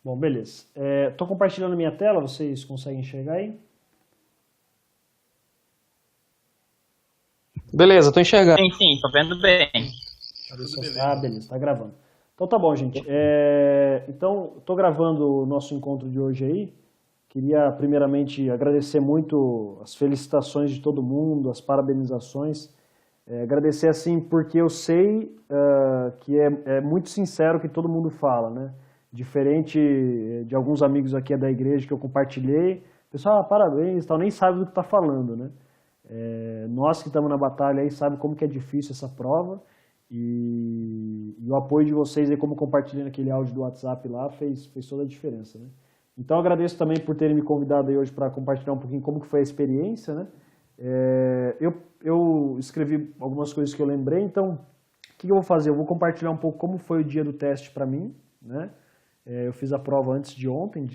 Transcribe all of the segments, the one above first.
Bom, beleza. Estou compartilhando minha tela, vocês conseguem enxergar aí? Beleza, tô enxergando. Sim, sim, tô vendo bem. Tá tudo beleza. Beleza, tá gravando. Então tá bom, gente. Então, estou gravando o nosso encontro de hoje aí. Queria primeiramente agradecer muito as felicitações de todo mundo, as parabenizações. Agradecer assim porque eu sei que é muito sincero o que todo mundo fala, né? Diferente de alguns amigos aqui da igreja que eu compartilhei, o pessoal, parabéns, tal, nem sabe do que está falando, né? Nós que estamos na batalha aí sabe como que é difícil essa prova e o apoio de vocês aí, como compartilhei naquele áudio do WhatsApp lá, fez toda a diferença, né? Então agradeço também por terem me convidado aí hoje para compartilhar um pouquinho como que foi a experiência, né? Eu escrevi algumas coisas que eu lembrei, então o que eu vou fazer? Eu vou compartilhar um pouco como foi o dia do teste para mim, né? Eu fiz a prova antes de ontem,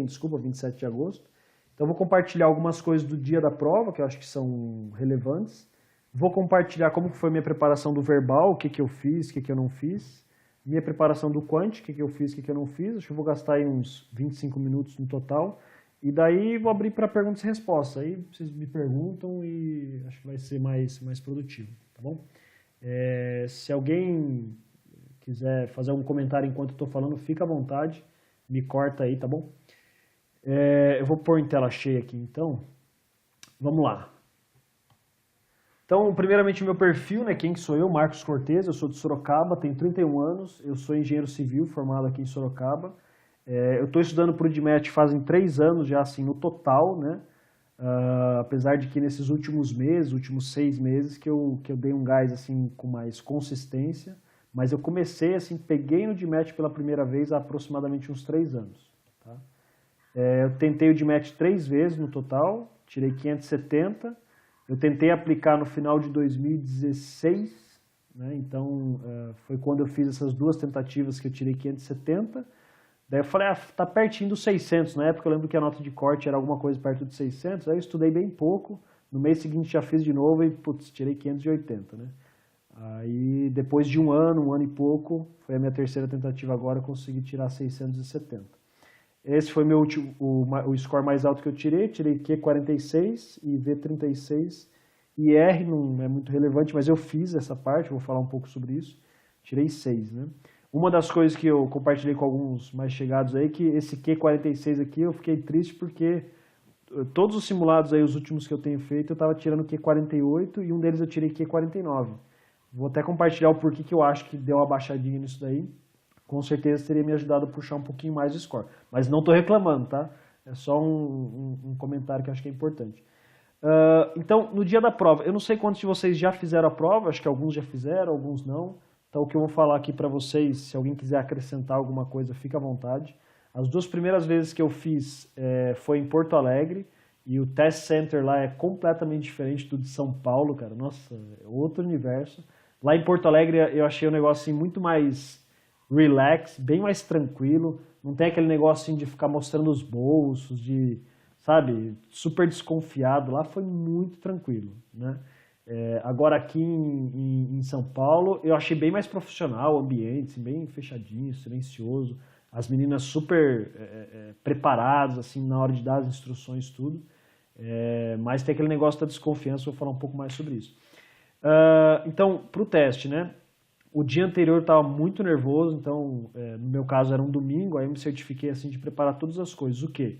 desculpa, 27 de agosto. Então eu vou compartilhar algumas coisas do dia da prova, que eu acho que são relevantes. Vou compartilhar como foi minha preparação do verbal, o que eu fiz, o que eu não fiz. Minha preparação do quant, o que eu fiz, o que eu não fiz. Acho que eu vou gastar aí uns 25 minutos no total. E daí vou abrir para perguntas e respostas. Aí vocês me perguntam e acho que vai ser mais produtivo, tá bom? Se alguém quiser fazer algum comentário enquanto eu estou falando, fica à vontade, me corta aí, tá bom? Eu vou pôr em tela cheia aqui, então. Vamos lá. Então, primeiramente, meu perfil, né? Quem que sou eu? Marcos Cortez, eu sou de Sorocaba, tenho 31 anos, eu sou engenheiro civil, formado aqui em Sorocaba. Eu estou estudando para o DMET fazem 3 anos já, assim, no total, né? Apesar de que nesses últimos meses, últimos 6 meses, que eu dei um gás, assim, com mais consistência. Mas eu comecei, assim, peguei no DMET pela primeira vez há aproximadamente uns 3 anos. Tá? Eu tentei o DMET 3 vezes no total, tirei 570. Eu tentei aplicar no final de 2016, né? Então foi quando eu fiz essas 2 tentativas que eu tirei 570. Daí eu falei, tá pertinho dos 600. Na época eu lembro que a nota de corte era alguma coisa perto de 600. Aí eu estudei bem pouco. No mês seguinte já fiz de novo e, putz, tirei 580, né? Aí depois de um ano e pouco, foi a minha terceira tentativa agora, eu consegui tirar 670. Esse foi o score mais alto que eu tirei Q46 e V36. E R não é muito relevante, mas eu fiz essa parte, vou falar um pouco sobre isso. Tirei 6, né? Uma das coisas que eu compartilhei com alguns mais chegados aí, que esse Q46 aqui eu fiquei triste porque todos os simulados aí, os últimos que eu tenho feito, eu estava tirando Q48 e um deles eu tirei Q49. Vou até compartilhar o porquê que eu acho que deu uma baixadinha nisso daí. Com certeza teria me ajudado a puxar um pouquinho mais o score. Mas não estou reclamando, tá? É só um comentário que eu acho que é importante. Então, no dia da prova, eu não sei quantos de vocês já fizeram a prova, acho que alguns já fizeram, alguns não. Então, o que eu vou falar aqui para vocês, se alguém quiser acrescentar alguma coisa, fica à vontade. As 2 primeiras vezes que eu fiz foi em Porto Alegre, e o test center lá é completamente diferente do de São Paulo, cara. Nossa, é outro universo. Lá em Porto Alegre eu achei o negócio assim, muito mais relax, bem mais tranquilo. Não tem aquele negócio assim, de ficar mostrando os bolsos, de, sabe, super desconfiado. Lá foi muito tranquilo, né? Agora aqui em São Paulo, eu achei bem mais profissional o ambiente, assim, bem fechadinho, silencioso. As meninas super preparadas, assim, na hora de dar as instruções, tudo. Mas tem aquele negócio da desconfiança, vou falar um pouco mais sobre isso. Então, para o teste, né? O dia anterior eu estava muito nervoso, então, no meu caso era um domingo, aí eu me certifiquei assim de preparar todas as coisas. O quê?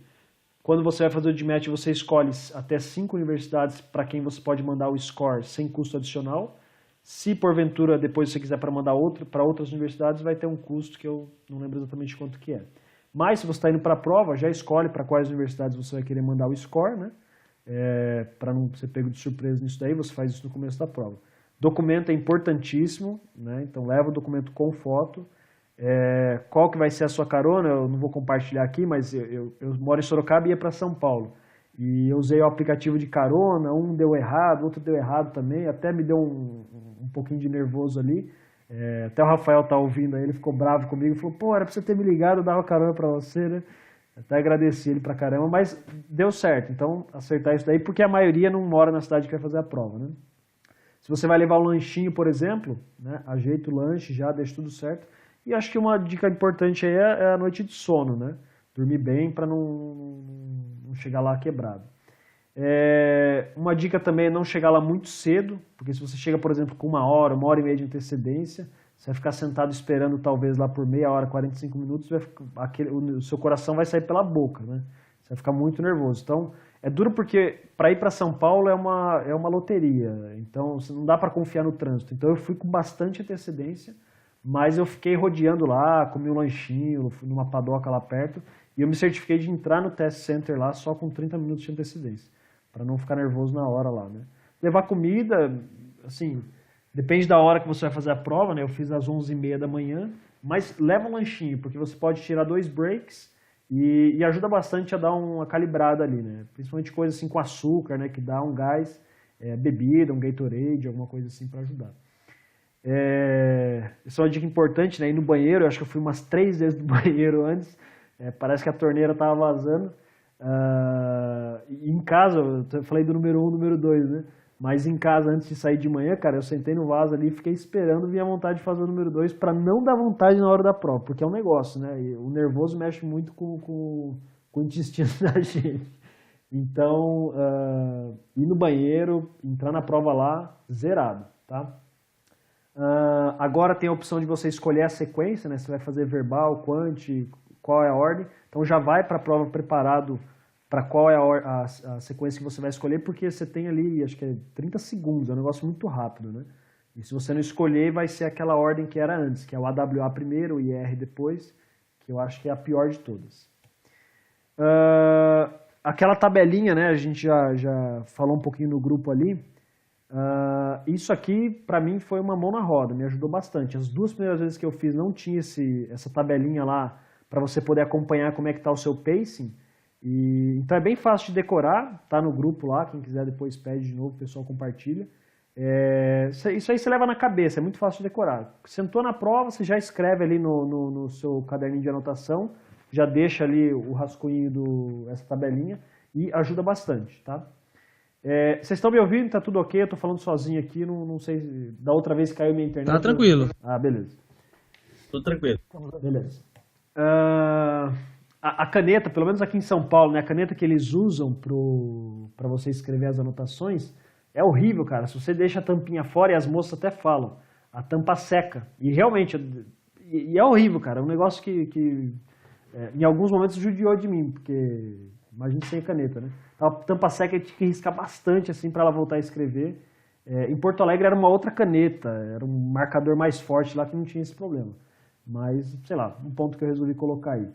Quando você vai fazer o DMET, você escolhe até 5 universidades para quem você pode mandar o score sem custo adicional. Se porventura depois você quiser para mandar para outras universidades, vai ter um custo que eu não lembro exatamente quanto que é. Mas se você está indo para a prova, já escolhe para quais universidades você vai querer mandar o score, né? Para não ser pego de surpresa nisso daí, você faz isso no começo da prova. Documento é importantíssimo, né? Então leva o documento com foto. Qual que vai ser a sua carona? Eu não vou compartilhar aqui, mas eu moro em Sorocaba e ia para São Paulo. E eu usei o aplicativo de carona, um deu errado, outro deu errado também, até me deu um pouquinho de nervoso ali. Até o Rafael tá ouvindo aí, ele ficou bravo comigo, falou, pô, era pra você ter me ligado, eu dava carona pra você, né? Até agradeci ele pra caramba, mas deu certo, então acertar isso daí, porque a maioria não mora na cidade que vai fazer a prova, né? Se você vai levar o lanchinho, por exemplo, né, ajeita o lanche já, deixa tudo certo. E acho que uma dica importante aí é a noite de sono, né? Dormir bem para não chegar lá quebrado. Uma dica também é não chegar lá muito cedo, porque se você chega, por exemplo, com 1 hora e meia de antecedência, você vai ficar sentado esperando talvez lá por meia hora, 45 minutos, o seu coração vai sair pela boca, né? Você vai ficar muito nervoso. Então, é duro porque para ir para São Paulo é uma loteria, então você não dá para confiar no trânsito. Então eu fui com bastante antecedência, mas eu fiquei rodeando lá, comi um lanchinho, fui numa padoca lá perto, e eu me certifiquei de entrar no test center lá só com 30 minutos de antecedência, para não ficar nervoso na hora lá, né? Levar comida, assim, depende da hora que você vai fazer a prova, né? Eu fiz às 11h30 da manhã, mas leva um lanchinho, porque você pode tirar 2 breaks e ajuda bastante a dar uma calibrada ali, né? Principalmente coisa assim com açúcar, né? Que dá um gás, bebida, um Gatorade, alguma coisa assim para ajudar. Isso é uma dica importante, né? Ir no banheiro, eu acho que eu fui umas 3 vezes no banheiro antes, parece que a torneira estava vazando. E em casa, eu falei do número 1, número 2, né? Mas em casa, antes de sair de manhã, cara, eu sentei no vaso ali e fiquei esperando vir a vontade de fazer o número 2 para não dar vontade na hora da prova, porque é um negócio, né? E o nervoso mexe muito com o intestino da gente. Então, ir no banheiro, entrar na prova lá, zerado, tá? Agora tem a opção de você escolher a sequência, né? Você vai fazer verbal, quant, qual é a ordem. Então já vai para a prova preparado para qual é a sequência que você vai escolher, porque você tem ali, acho que é 30 segundos, é um negócio muito rápido, né? E se você não escolher, vai ser aquela ordem que era antes, que é o AWA primeiro, o IR depois, que eu acho que é a pior de todas. Aquela tabelinha, né? A gente já falou um pouquinho no grupo ali. Isso aqui, para mim, foi uma mão na roda, me ajudou bastante. As 2 primeiras vezes que eu fiz não tinha essa tabelinha lá para você poder acompanhar como é que está o seu pacing. Então é bem fácil de decorar, tá no grupo lá, quem quiser depois pede de novo, o pessoal compartilha. Isso aí você leva na cabeça, é muito fácil de decorar. Sentou na prova, você já escreve ali no seu caderninho de anotação, já deixa ali o rascunho essa tabelinha e ajuda bastante, tá? Vocês estão me ouvindo? Tá tudo ok? Eu tô falando sozinho aqui, não sei, da outra vez caiu minha internet. Tá tranquilo. Beleza. Tudo tranquilo. Beleza. A caneta, pelo menos aqui em São Paulo, né, a caneta que eles usam para você escrever as anotações é horrível, cara. Se você deixa a tampinha fora, e as moças até falam, a tampa seca. E realmente, é horrível, cara. É um negócio que em alguns momentos judiou de mim, porque imagina sem caneta, né? A tampa seca tinha que riscar bastante assim para ela voltar a escrever. Em Porto Alegre era uma outra caneta, era um marcador mais forte lá que não tinha esse problema. Mas, sei lá, um ponto que eu resolvi colocar aí.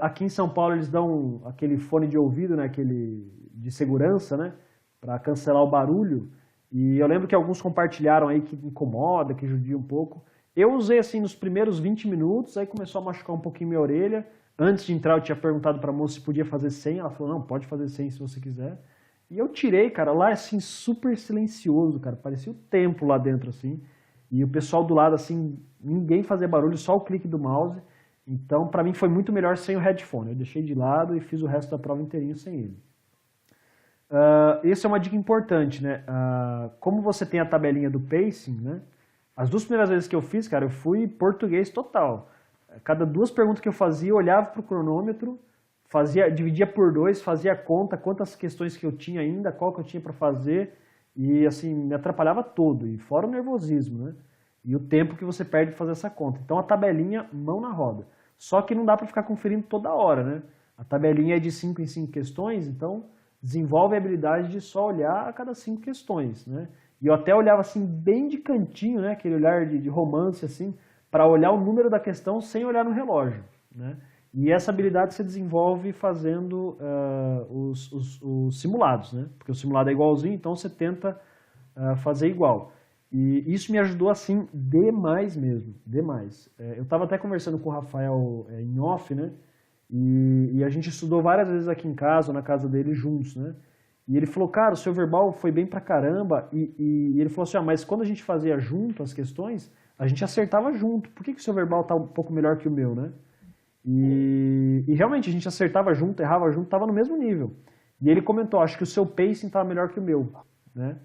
Aqui em São Paulo eles dão aquele fone de ouvido, né, aquele de segurança, né, para cancelar o barulho. E eu lembro que alguns compartilharam aí que incomoda, que judia um pouco. Eu usei assim nos primeiros 20 minutos, aí começou a machucar um pouquinho minha orelha. Antes de entrar eu tinha perguntado para a moça se podia fazer sem, ela falou, não, pode fazer sem se você quiser. E eu tirei, cara, lá assim super silencioso, cara, parecia o templo lá dentro assim. E o pessoal do lado assim, ninguém fazia barulho, só o clique do mouse. Então, para mim foi muito melhor sem o headphone. Eu deixei de lado e fiz o resto da prova inteirinho sem ele. Essa é uma dica importante, né? Como você tem a tabelinha do pacing, né? As 2 primeiras vezes que eu fiz, cara, eu fui português total. Cada 2 perguntas que eu fazia, eu olhava para o cronômetro, dividia por 2, fazia conta, quantas questões que eu tinha ainda, qual que eu tinha para fazer, e assim, me atrapalhava todo, e fora o nervosismo, né? E o tempo que você perde para fazer essa conta. Então a tabelinha, mão na roda. Só que não dá para ficar conferindo toda hora, né? A tabelinha é de 5 em 5 questões, então desenvolve a habilidade de só olhar a cada 5 questões, né? E eu até olhava assim bem de cantinho, né? Aquele olhar de romance assim, para olhar o número da questão sem olhar no relógio, né? E essa habilidade você desenvolve fazendo os simulados, né? Porque o simulado é igualzinho, então você tenta fazer igual. E isso me ajudou assim demais mesmo, demais. Eu estava até conversando com o Rafael em off, né? E a gente estudou várias vezes aqui em casa, ou na casa dele juntos, né? E ele falou, cara, o seu verbal foi bem pra caramba. E ele falou assim, mas quando a gente fazia junto as questões, a gente acertava junto. Por que o seu verbal tá um pouco melhor que o meu, né? E realmente a gente acertava junto, errava junto, tava no mesmo nível. E ele comentou, acho que o seu pacing tava melhor que o meu, né?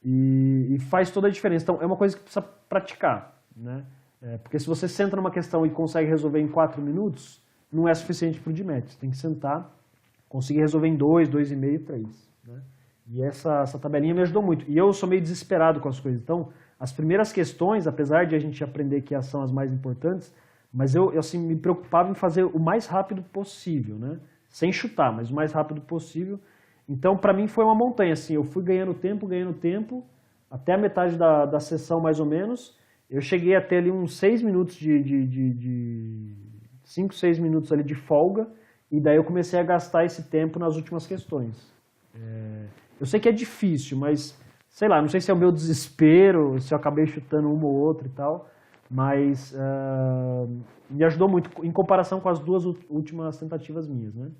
E faz toda a diferença. Então, é uma coisa que precisa praticar, né? Porque se você senta numa questão e consegue resolver em 4 minutos, não é suficiente para o DMAT. Você tem que sentar, conseguir resolver em 2, 2,5, 3. Né? E essa tabelinha me ajudou muito. E eu sou meio desesperado com as coisas. Então, as primeiras questões, apesar de a gente aprender que são as mais importantes, mas eu assim, me preocupava em fazer o mais rápido possível, né? Sem chutar, mas o mais rápido possível. Então, para mim, foi uma montanha. Assim, eu fui ganhando tempo, até a metade da sessão, mais ou menos. Eu cheguei a ter ali uns 6 minutos 5, 6 minutos ali de folga, e daí eu comecei a gastar esse tempo nas últimas questões. Eu sei que é difícil, mas, sei lá, não sei se é o meu desespero, se eu acabei chutando uma ou outra e tal, mas me ajudou muito em comparação com as 2 últimas tentativas minhas, né?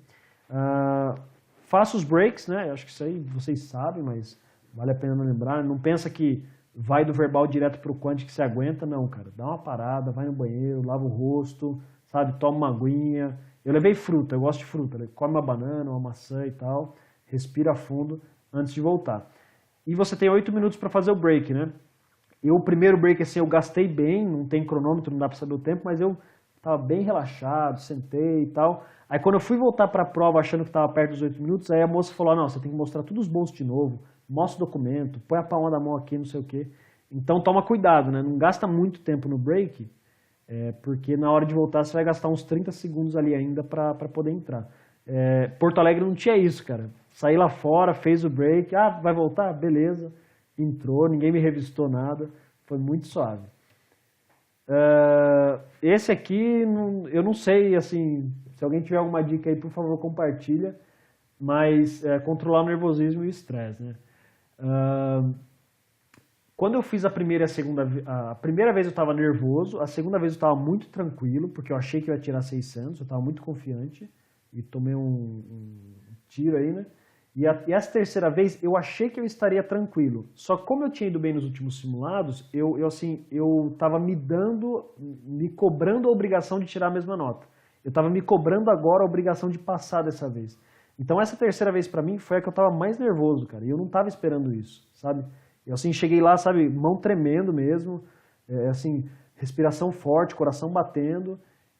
Faço os breaks, né? Acho que isso aí vocês sabem, mas vale a pena lembrar. Não pensa que vai do verbal direto para o quant que você aguenta, não, cara. Dá uma parada, vai no banheiro, lava o rosto, sabe? Toma uma aguinha. Eu levei fruta, eu gosto de fruta. Come uma banana, uma maçã e tal. Respira fundo antes de voltar. E você tem 8 minutos para fazer o break, né? O primeiro break, assim, eu gastei bem, não tem cronômetro, não dá para saber o tempo, mas eu estava bem relaxado, sentei e tal. Aí quando eu fui voltar para a prova achando que estava perto dos 8 minutos, aí a moça falou, não, você tem que mostrar todos os bolsos de novo, mostra o documento, põe a palma da mão aqui, não sei o quê. Então toma cuidado, né? Não gasta muito tempo no break, porque na hora de voltar você vai gastar uns 30 segundos ali ainda para poder entrar. Porto Alegre não tinha isso, cara. Saí lá fora, fez o break, vai voltar? Beleza. Entrou, ninguém me revistou nada, foi muito suave. Esse aqui, eu não sei, assim, se alguém tiver alguma dica aí, por favor, compartilha, mas controlar o nervosismo e o estresse, né? Quando eu fiz a primeira e a primeira vez eu estava nervoso, a segunda vez eu estava muito tranquilo, porque eu achei que eu ia tirar 600, eu estava muito confiante, e tomei um tiro aí, né? E essa terceira vez eu achei que eu estaria tranquilo. Só que como eu tinha ido bem nos últimos simulados, eu estava me cobrando a obrigação de tirar a mesma nota. Eu estava me cobrando agora a obrigação de passar dessa vez. Então essa terceira vez para mim foi a que eu estava mais nervoso, cara. E eu não estava esperando isso, sabe? Eu assim, cheguei lá, sabe, mão tremendo mesmo, assim, respiração forte, coração batendo.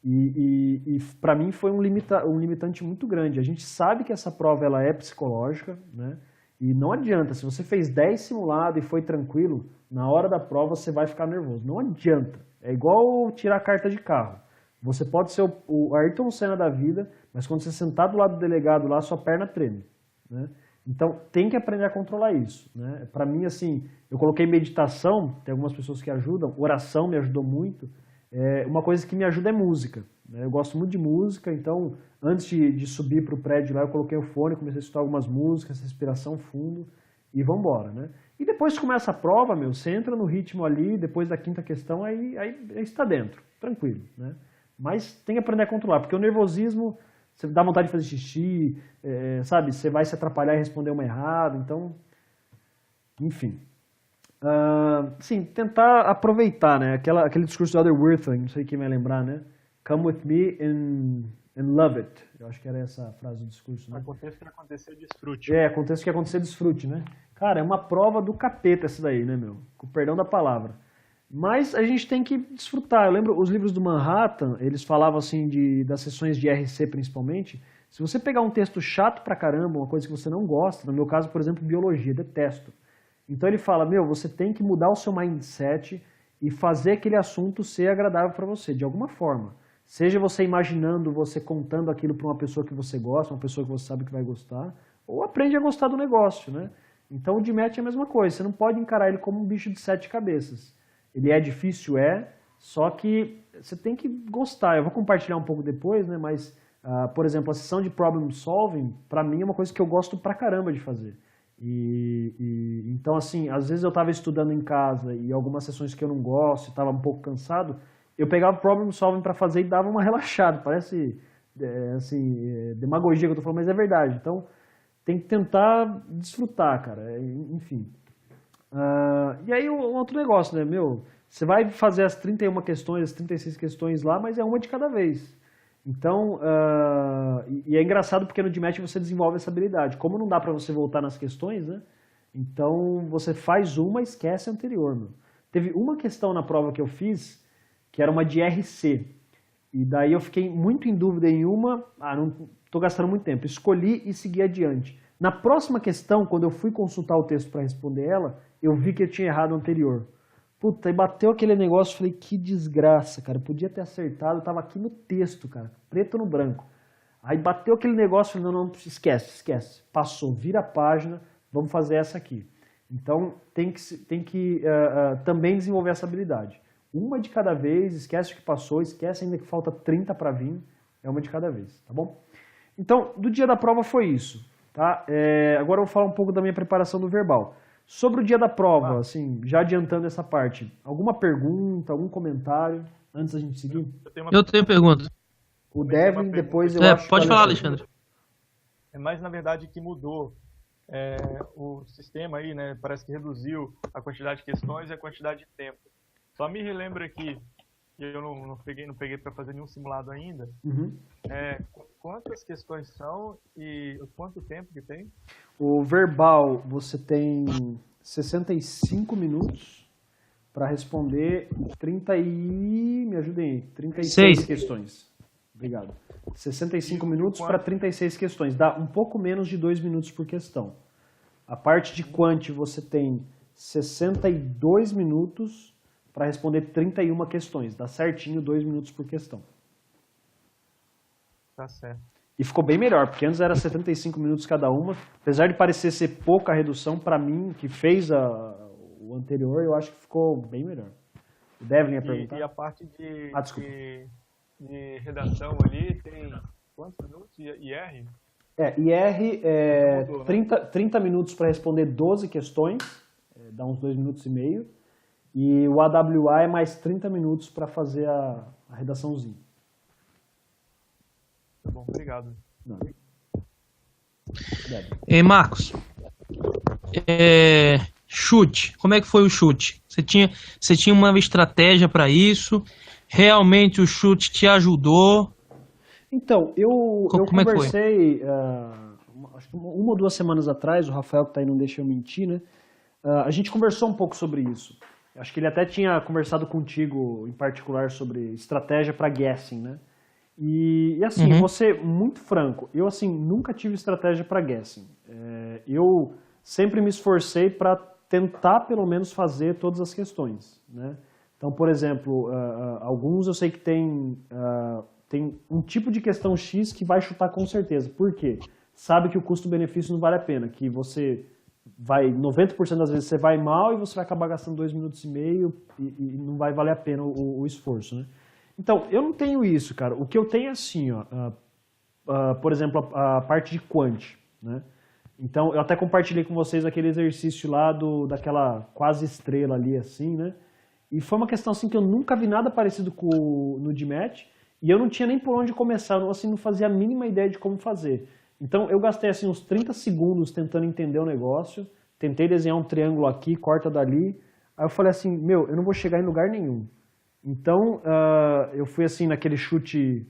E para mim foi um limitante muito grande. A gente sabe que essa prova ela é psicológica, né? E não adianta, se você fez 10 simulados e foi tranquilo, na hora da prova você vai ficar nervoso. Não adianta. É igual tirar a carta de carro. Você pode ser o Ayrton Senna da vida, mas quando você sentar do lado do delegado lá, sua perna treme, né? Então tem que aprender a controlar isso, né? Para mim, assim, eu coloquei meditação, tem algumas pessoas que ajudam, oração me ajudou muito. Uma coisa que me ajuda é música, né? Eu gosto muito de música, então antes de subir para o prédio lá, eu coloquei o fone, comecei a escutar algumas músicas, respiração fundo e vamos embora, né? E depois que começa a prova, você entra no ritmo ali, depois da quinta questão, aí está dentro, tranquilo, né? Mas tem que aprender a controlar, porque o nervosismo, você dá vontade de fazer xixi, sabe? Você vai se atrapalhar e responder uma errada, então, enfim. Sim, tentar aproveitar, né? Aquele discurso do Elder Wirthlin, não sei quem vai lembrar, né? Come with me and love it. Eu acho que era essa a frase do discurso, né? Aconteça o que acontecer, desfrute. Aconteça o que acontecer, desfrute, né? Cara, é uma prova do capeta essa daí, né, meu? Com o perdão da palavra. Mas a gente tem que desfrutar. Eu lembro os livros do Manhattan, eles falavam assim das sessões de RC principalmente. Se você pegar um texto chato pra caramba, uma coisa que você não gosta, no meu caso, por exemplo, biologia, detesto. Então ele fala, você tem que mudar o seu mindset e fazer aquele assunto ser agradável para você, de alguma forma. Seja você imaginando, você contando aquilo para uma pessoa que você gosta, uma pessoa que você sabe que vai gostar, ou aprende a gostar do negócio, né? Então o DMAT é a mesma coisa, você não pode encarar ele como um bicho de 7 cabeças. Ele é difícil, só que você tem que gostar. Eu vou compartilhar um pouco depois, né? Mas, por exemplo, a sessão de problem solving, para mim é uma coisa que eu gosto pra caramba de fazer. Então, assim, às vezes eu estava estudando em casa e algumas sessões que eu não gosto, estava um pouco cansado, eu pegava problem solving para fazer e dava uma relaxada. Parece, demagogia que eu tô falando, mas é verdade. Então, tem que tentar desfrutar, cara. Enfim. E aí, um outro negócio, né, você vai fazer as 31 questões, as 36 questões lá, mas é uma de cada vez. Então, e é engraçado porque no DMAT você desenvolve essa habilidade. Como não dá para você voltar nas questões, né? Então, você faz uma e esquece a anterior, Teve uma questão na prova que eu fiz que era uma de RC. E daí eu fiquei muito em dúvida em uma, não estou gastando muito tempo, escolhi e segui adiante. Na próxima questão, quando eu fui consultar o texto para responder ela, eu vi que eu tinha errado o anterior. Puta, e bateu aquele negócio, falei, que desgraça, cara, eu podia ter acertado, tava aqui no texto, cara, preto no branco. Aí bateu aquele negócio, falei, não, esquece, passou, vira a página, vamos fazer essa aqui. Então, tem que também desenvolver essa habilidade. Uma de cada vez, esquece o que passou, esquece ainda que falta 30 para vir, é uma de cada vez, tá bom? Então, do dia da prova foi isso, tá? Agora eu vou falar um pouco da minha preparação do verbal. Sobre o dia da prova, assim, já adiantando essa parte, alguma pergunta, algum comentário, antes da gente seguir? Eu tenho pergunta. O Devin, depois eu acho... Pode falar, Alexandre. Mas, na verdade, que mudou o sistema aí, né? Parece que reduziu a quantidade de questões e a quantidade de tempo. Só me relembra aqui, que eu não peguei para fazer nenhum simulado ainda, quantas questões são e quanto tempo que tem? O verbal, você tem 65 minutos para responder 36 questões. Obrigado. 65 minutos para 36 questões. Dá um pouco menos de 2 minutos por questão. A parte de quant você tem 62 minutos para responder 31 questões. Dá certinho 2 minutos por questão. Tá certo. E ficou bem melhor, porque antes era 75 minutos cada uma. Apesar de parecer ser pouca a redução, para mim, que fez o anterior, eu acho que ficou bem melhor. O Devlin ia perguntar? E a parte de redação ali tem quantos minutos? IR? IR é mudou, 30 minutos para responder 12 questões, dá uns 2 minutos e meio. E o AWA é mais 30 minutos para fazer a redaçãozinha. Tá bom, obrigado. Não. Ei, Marcos, chute, como é que foi o chute? Você tinha uma estratégia para isso? Realmente o chute te ajudou? Então, eu conversei, acho que uma ou 2 semanas atrás, o Rafael que está aí não deixa eu mentir, né? A gente conversou um pouco sobre isso. Acho que ele até tinha conversado contigo em particular sobre estratégia para guessing, né? E assim, vou ser muito franco, eu assim nunca tive estratégia para guessing. Eu sempre me esforcei para tentar pelo menos fazer todas as questões, né? Então, por exemplo, alguns eu sei que tem um tipo de questão X que vai chutar com certeza. Por quê? Sabe que o custo-benefício não vale a pena, que você vai, 90% das vezes você vai mal e você vai acabar gastando 2 minutos e meio e não vai valer a pena o esforço, né? Então, eu não tenho isso, cara. O que eu tenho é assim, por exemplo, a parte de quant, né? Então, eu até compartilhei com vocês aquele exercício lá daquela quase estrela ali, assim, né? E foi uma questão assim que eu nunca vi nada parecido no GMAT e eu não tinha nem por onde começar, não fazia a mínima ideia de como fazer. Então, eu gastei assim uns 30 segundos tentando entender o negócio, tentei desenhar um triângulo aqui, corta dali, aí eu falei assim, eu não vou chegar em lugar nenhum. Então, eu fui assim naquele chute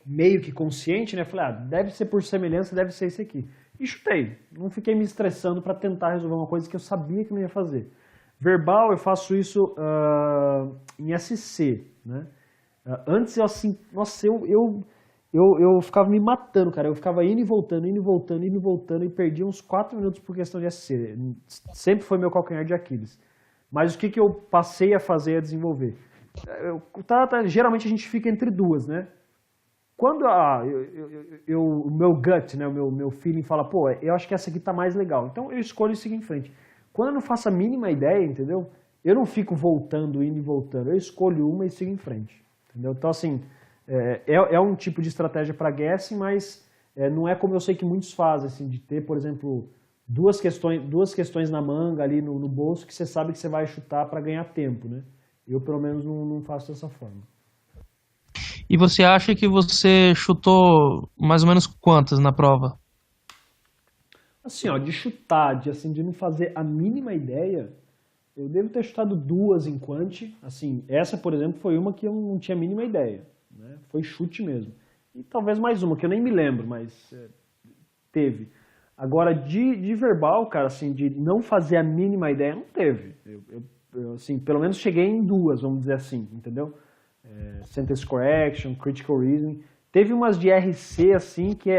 meio que consciente, né? Falei, deve ser por semelhança, deve ser esse aqui. E chutei. Não fiquei me estressando para tentar resolver uma coisa que eu sabia que não ia fazer. Verbal, eu faço isso em SC, né? Antes eu assim, nossa, eu ficava me matando, cara. Eu ficava indo e voltando e perdia uns 4 minutos por questão de SC. Sempre foi meu calcanhar de Aquiles. Mas o que eu passei a fazer, a desenvolver? Geralmente a gente fica entre duas, né? Quando o meu gut, né, o meu feeling fala, pô, eu acho que essa aqui tá mais legal. Então eu escolho seguir em frente. Quando eu não faço a mínima ideia, entendeu? Eu não fico voltando, indo e voltando. Eu escolho uma e sigo em frente. Entendeu? Então, assim, é um tipo de estratégia para guessing, mas não é como eu sei que muitos fazem, assim, de ter, por exemplo, duas questões na manga ali no bolso que você sabe que você vai chutar para ganhar tempo, né? Eu, pelo menos, não faço dessa forma. E você acha que você chutou mais ou menos quantas na prova? Assim, de chutar, de não fazer a mínima ideia, eu devo ter chutado 2 em quant. Assim, essa, por exemplo, foi uma que eu não tinha a mínima ideia, né? Foi chute mesmo. E talvez mais uma, que eu nem me lembro, mas teve. Agora, de verbal, cara, assim, de não fazer a mínima ideia, não teve. Eu assim, pelo menos cheguei em 2, vamos dizer assim, entendeu? Sentence Correction, Critical Reasoning. Teve umas de RC, assim, que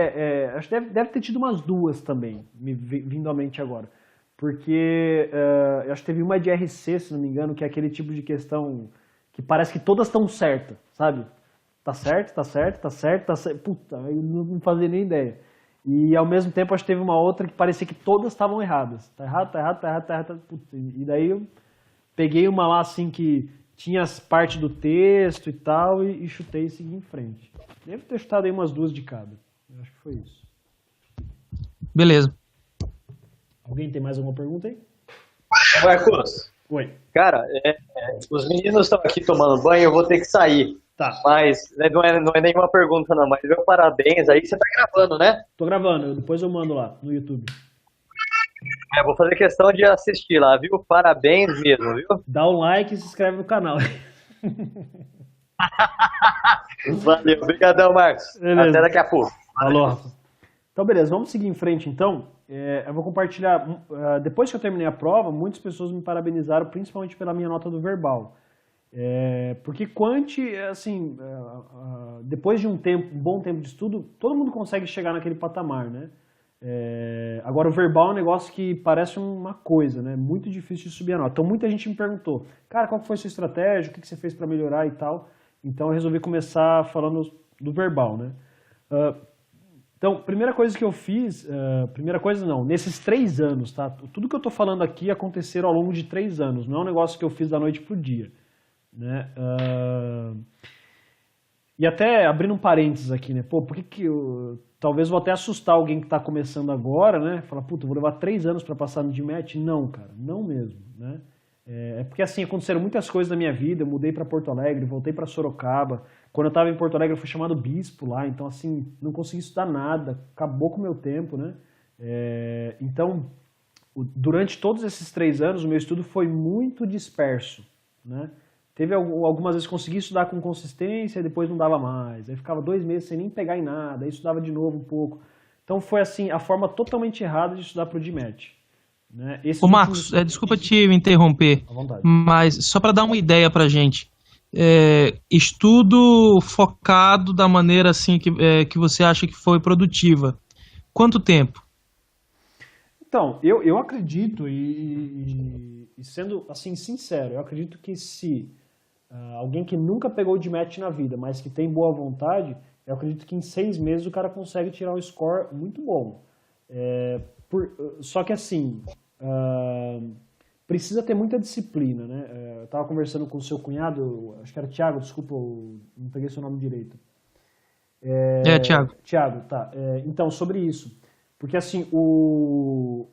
acho que deve ter tido umas duas também, vindo à mente agora. Porque eu acho que teve uma de RC, se não me engano, que é aquele tipo de questão que parece que todas estão certas, sabe? Tá certo, tá certo, tá certo, tá certo. Puta, eu não fazia nem ideia. E ao mesmo tempo acho que teve uma outra que parecia que todas estavam erradas. Tá errado, tá errado, tá errado, tá errado. Puta. E daí eu peguei uma lá assim que tinha as partes do texto e tal e chutei e segui em frente. Devo ter chutado aí umas duas de cada. Eu acho que foi isso. Beleza. Alguém tem mais alguma pergunta aí? Marcos, Oi. cara, os meninos estão aqui tomando banho, eu vou ter que sair. Tá. Mas não é nenhuma pergunta não, mas meu parabéns aí, você tá gravando, né? Tô gravando, depois eu mando lá no YouTube. Vou fazer questão de assistir lá, viu? Parabéns mesmo, viu? Dá um like e se inscreve no canal. Valeu, obrigadão, Marcos. Beleza. Até daqui a pouco. Falou, Rafa. Então, beleza, vamos seguir em frente, então. Eu vou compartilhar, depois que eu terminei a prova, muitas pessoas me parabenizaram, principalmente pela minha nota do verbal. Porque Quant, assim, depois de um bom tempo de estudo, todo mundo consegue chegar naquele patamar, né? Agora, o verbal é um negócio que parece uma coisa, né? Muito difícil de subir a nota. Então, muita gente me perguntou, cara, qual foi a sua estratégia, o que você fez para melhorar e tal. Então, eu resolvi começar falando do verbal, né? Então, primeira coisa que eu fiz, nesses 3 anos, tá? Tudo que eu tô falando aqui aconteceram ao longo de 3 anos, não é um negócio que eu fiz da noite pro dia, né? E até abrindo um parênteses aqui, né? Pô, por que talvez vou até assustar alguém que está começando agora, né? Falar, puta, vou levar 3 anos para passar no DMAT? Não, cara, não mesmo, né? Porque assim, aconteceram muitas coisas na minha vida, eu mudei para Porto Alegre, voltei para Sorocaba. Quando eu estava em Porto Alegre eu fui chamado bispo lá, então assim, não consegui estudar nada, acabou com o meu tempo, né? Então, durante todos esses 3 anos, o meu estudo foi muito disperso, né? Teve algumas vezes que consegui estudar com consistência e depois não dava mais. Aí ficava 2 meses sem nem pegar em nada, aí estudava de novo um pouco. Então foi assim, a forma totalmente errada de estudar para o DMAT. Né? Ô Marcos, desculpa te interromper, mas só para dar uma ideia pra gente. Estudo focado da maneira assim que você acha que foi produtiva. Quanto tempo? Então, eu acredito, e sendo assim sincero, eu acredito que se alguém que nunca pegou o DMAT na vida, mas que tem boa vontade, eu acredito que em 6 meses o cara consegue tirar um score muito bom. Só que assim, precisa ter muita disciplina, né? Eu estava conversando com o seu cunhado, acho que era Thiago, desculpa, eu não peguei seu nome direito. Thiago. Thiago, tá. Então, sobre isso. Porque assim, o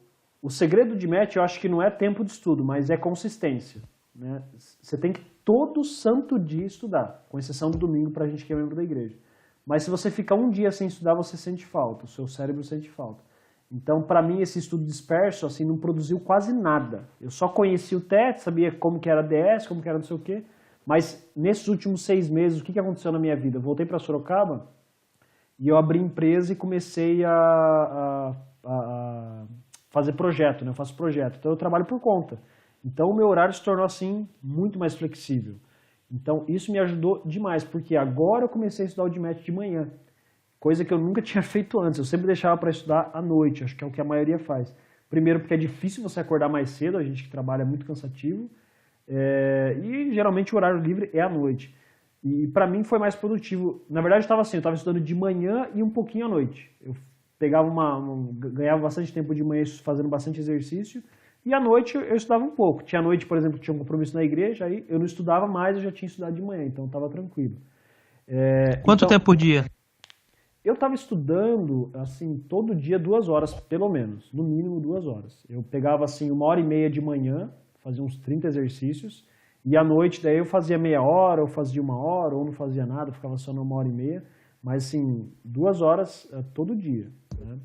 segredo de DMAT eu acho que não é tempo de estudo, mas é consistência. Né? Você tem que todo santo dia estudar, com exceção do domingo para a gente que é membro da igreja. Mas se você ficar um dia sem estudar, você sente falta, o seu cérebro sente falta. Então, para mim, esse estudo disperso assim, não produziu quase nada. Eu só conhecia o TET, sabia como que era DS, como que era não sei o quê, mas nesses últimos 6 meses, o que aconteceu na minha vida? Eu voltei para Sorocaba e eu abri empresa e comecei a fazer projeto, né? Eu faço projeto, então eu trabalho por conta. Então o meu horário se tornou assim muito mais flexível. Então isso me ajudou demais, porque agora eu comecei a estudar o DMAT de manhã, coisa que eu nunca tinha feito antes. Eu sempre deixava para estudar à noite, acho que é o que a maioria faz. Primeiro porque é difícil você acordar mais cedo, a gente que trabalha é muito cansativo, e geralmente o horário livre é à noite. E para mim foi mais produtivo. Na verdade eu estava estudando de manhã e um pouquinho à noite. Eu pegava ganhava bastante tempo de manhã fazendo bastante exercício, e à noite eu estudava um pouco. Tinha noite, por exemplo, que tinha um compromisso na igreja, aí eu não estudava mais, eu já tinha estudado de manhã, então estava tranquilo. Quanto tempo por dia? Eu estava estudando, assim, todo dia 2 horas, pelo menos, no mínimo 2 horas. Eu pegava, assim, 1h30 de manhã, fazia uns 30 exercícios, e à noite daí eu fazia meia hora, ou fazia 1 hora, ou não fazia nada, ficava só na 1h30, mas assim, 2 horas todo dia. Né?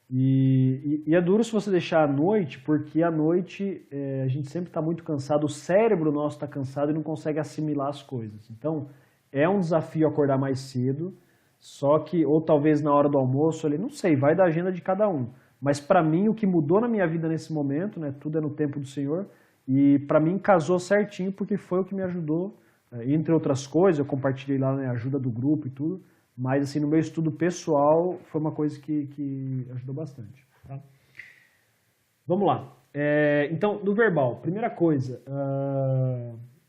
E é duro se você deixar à noite, porque à noite a gente sempre está muito cansado, o cérebro nosso está cansado e não consegue assimilar as coisas. Então, é um desafio acordar mais cedo, só que, ou talvez na hora do almoço, ali, não sei, vai da agenda de cada um. Mas para mim, o que mudou na minha vida nesse momento, né, tudo é no tempo do Senhor, e para mim casou certinho, porque foi o que me ajudou Entre outras coisas, eu compartilhei lá, né, a ajuda do grupo e tudo, mas assim, no meu estudo pessoal foi uma coisa que ajudou bastante. Tá? Vamos lá. Então, no verbal, primeira coisa,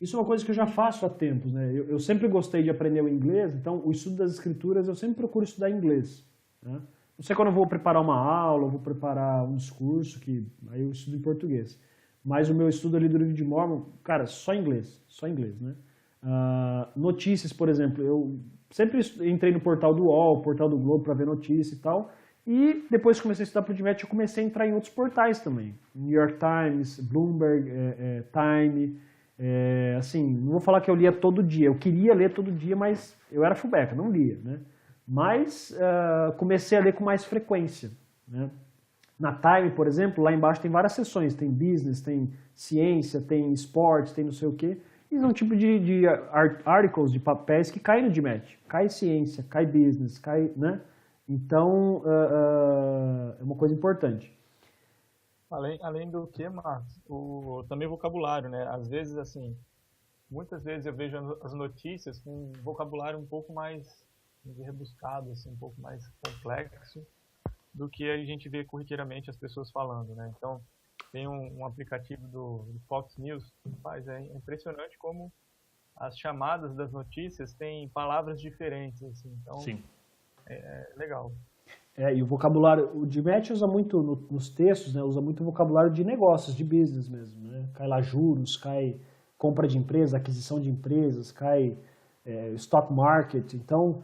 isso é uma coisa que eu já faço há tempos, né? Eu sempre gostei de aprender o inglês, então o estudo das escrituras eu sempre procuro estudar inglês. Né? Não sei quando eu vou preparar uma aula, eu vou preparar um discurso, que aí eu estudo em português. Mas o meu estudo ali do livro de Mórmon, cara, só inglês, né? Notícias, por exemplo, eu sempre entrei no portal do UOL, portal do Globo para ver notícia e tal, e depois que comecei a estudar para o DMET, eu comecei a entrar em outros portais também, New York Times, Bloomberg, Time, assim, não vou falar que eu lia todo dia, eu queria ler todo dia, mas eu era fullback, não lia, né? Mas comecei a ler com mais frequência, né? Na Time, por exemplo, lá embaixo tem várias seções, tem business, tem ciência, tem esportes, tem não sei o quê, e é um tipo de articles, de papéis que cai no DMET, cai ciência, cai business, cai, né? Então, é uma coisa importante. Além do que, Marcos, também o vocabulário, né? Às vezes, assim, muitas vezes eu vejo as notícias com um vocabulário um pouco mais rebuscado, assim, um pouco mais complexo do que a gente vê corriqueiramente as pessoas falando, né? Então, tem um aplicativo do Fox News que faz, é impressionante como as chamadas das notícias têm palavras diferentes, assim, então Sim. É legal. E o vocabulário, o DMET usa muito nos textos, né? Usa muito vocabulário de negócios, de business mesmo, né? Cai lá juros, cai compra de empresas, aquisição de empresas, cai stock market, então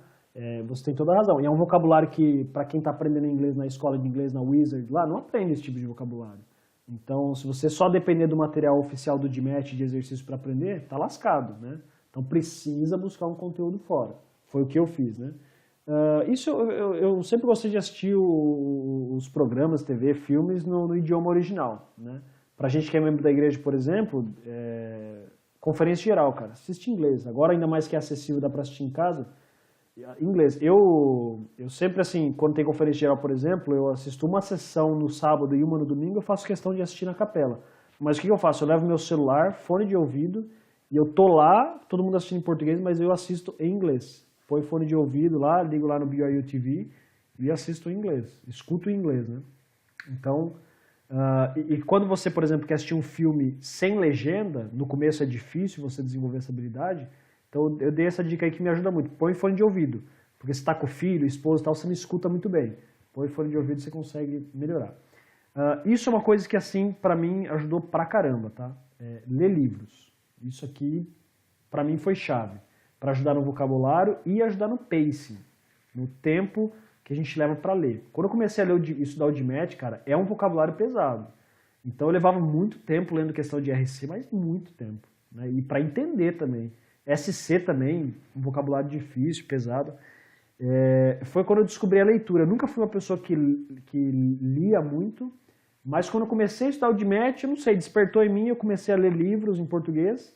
você tem toda a razão. E é um vocabulário que, para quem está aprendendo inglês na escola de inglês, na Wizard, lá, não aprende esse tipo de vocabulário. Então, se você só depender do material oficial do DMET de exercício para aprender, tá lascado, né? Então, precisa buscar um conteúdo fora. Foi o que eu fiz, né? Isso eu sempre gostei de assistir os programas, TV, filmes no idioma original, né? Pra gente que é membro da igreja, por exemplo, conferência geral, cara, assiste em inglês. Agora, ainda mais que é acessível, dá para assistir em casa, inglês. Eu sempre, assim, quando tem conferência geral, por exemplo, eu assisto uma sessão no sábado e uma no domingo, eu faço questão de assistir na capela. Mas o que eu faço? Eu levo meu celular, fone de ouvido, e eu tô lá, todo mundo assistindo em português, mas eu assisto em inglês. Põe fone de ouvido lá, ligo lá no BYU TV e assisto em inglês, escuto em inglês, né? Então, e quando você, por exemplo, quer assistir um filme sem legenda, no começo é difícil você desenvolver essa habilidade, então eu dei essa dica aí que me ajuda muito. Põe fone de ouvido, porque você está com o filho, esposa e tal, você não escuta muito bem. Põe fone de ouvido e você consegue melhorar. Isso é uma coisa que, assim, pra mim, ajudou pra caramba, tá? Ler livros. Isso aqui, pra mim, foi chave. Para ajudar no vocabulário e ajudar no pacing, no tempo que a gente leva para ler. Quando eu comecei a estudar o DMET, cara, é um vocabulário pesado. Então eu levava muito tempo lendo questão de RC, mas muito tempo. Né? E para entender também. SC também, um vocabulário difícil, pesado. Foi quando eu descobri a leitura. Eu nunca fui uma pessoa que lia muito, mas quando eu comecei a estudar o DMET, eu não sei, despertou em mim, eu comecei a ler livros em português,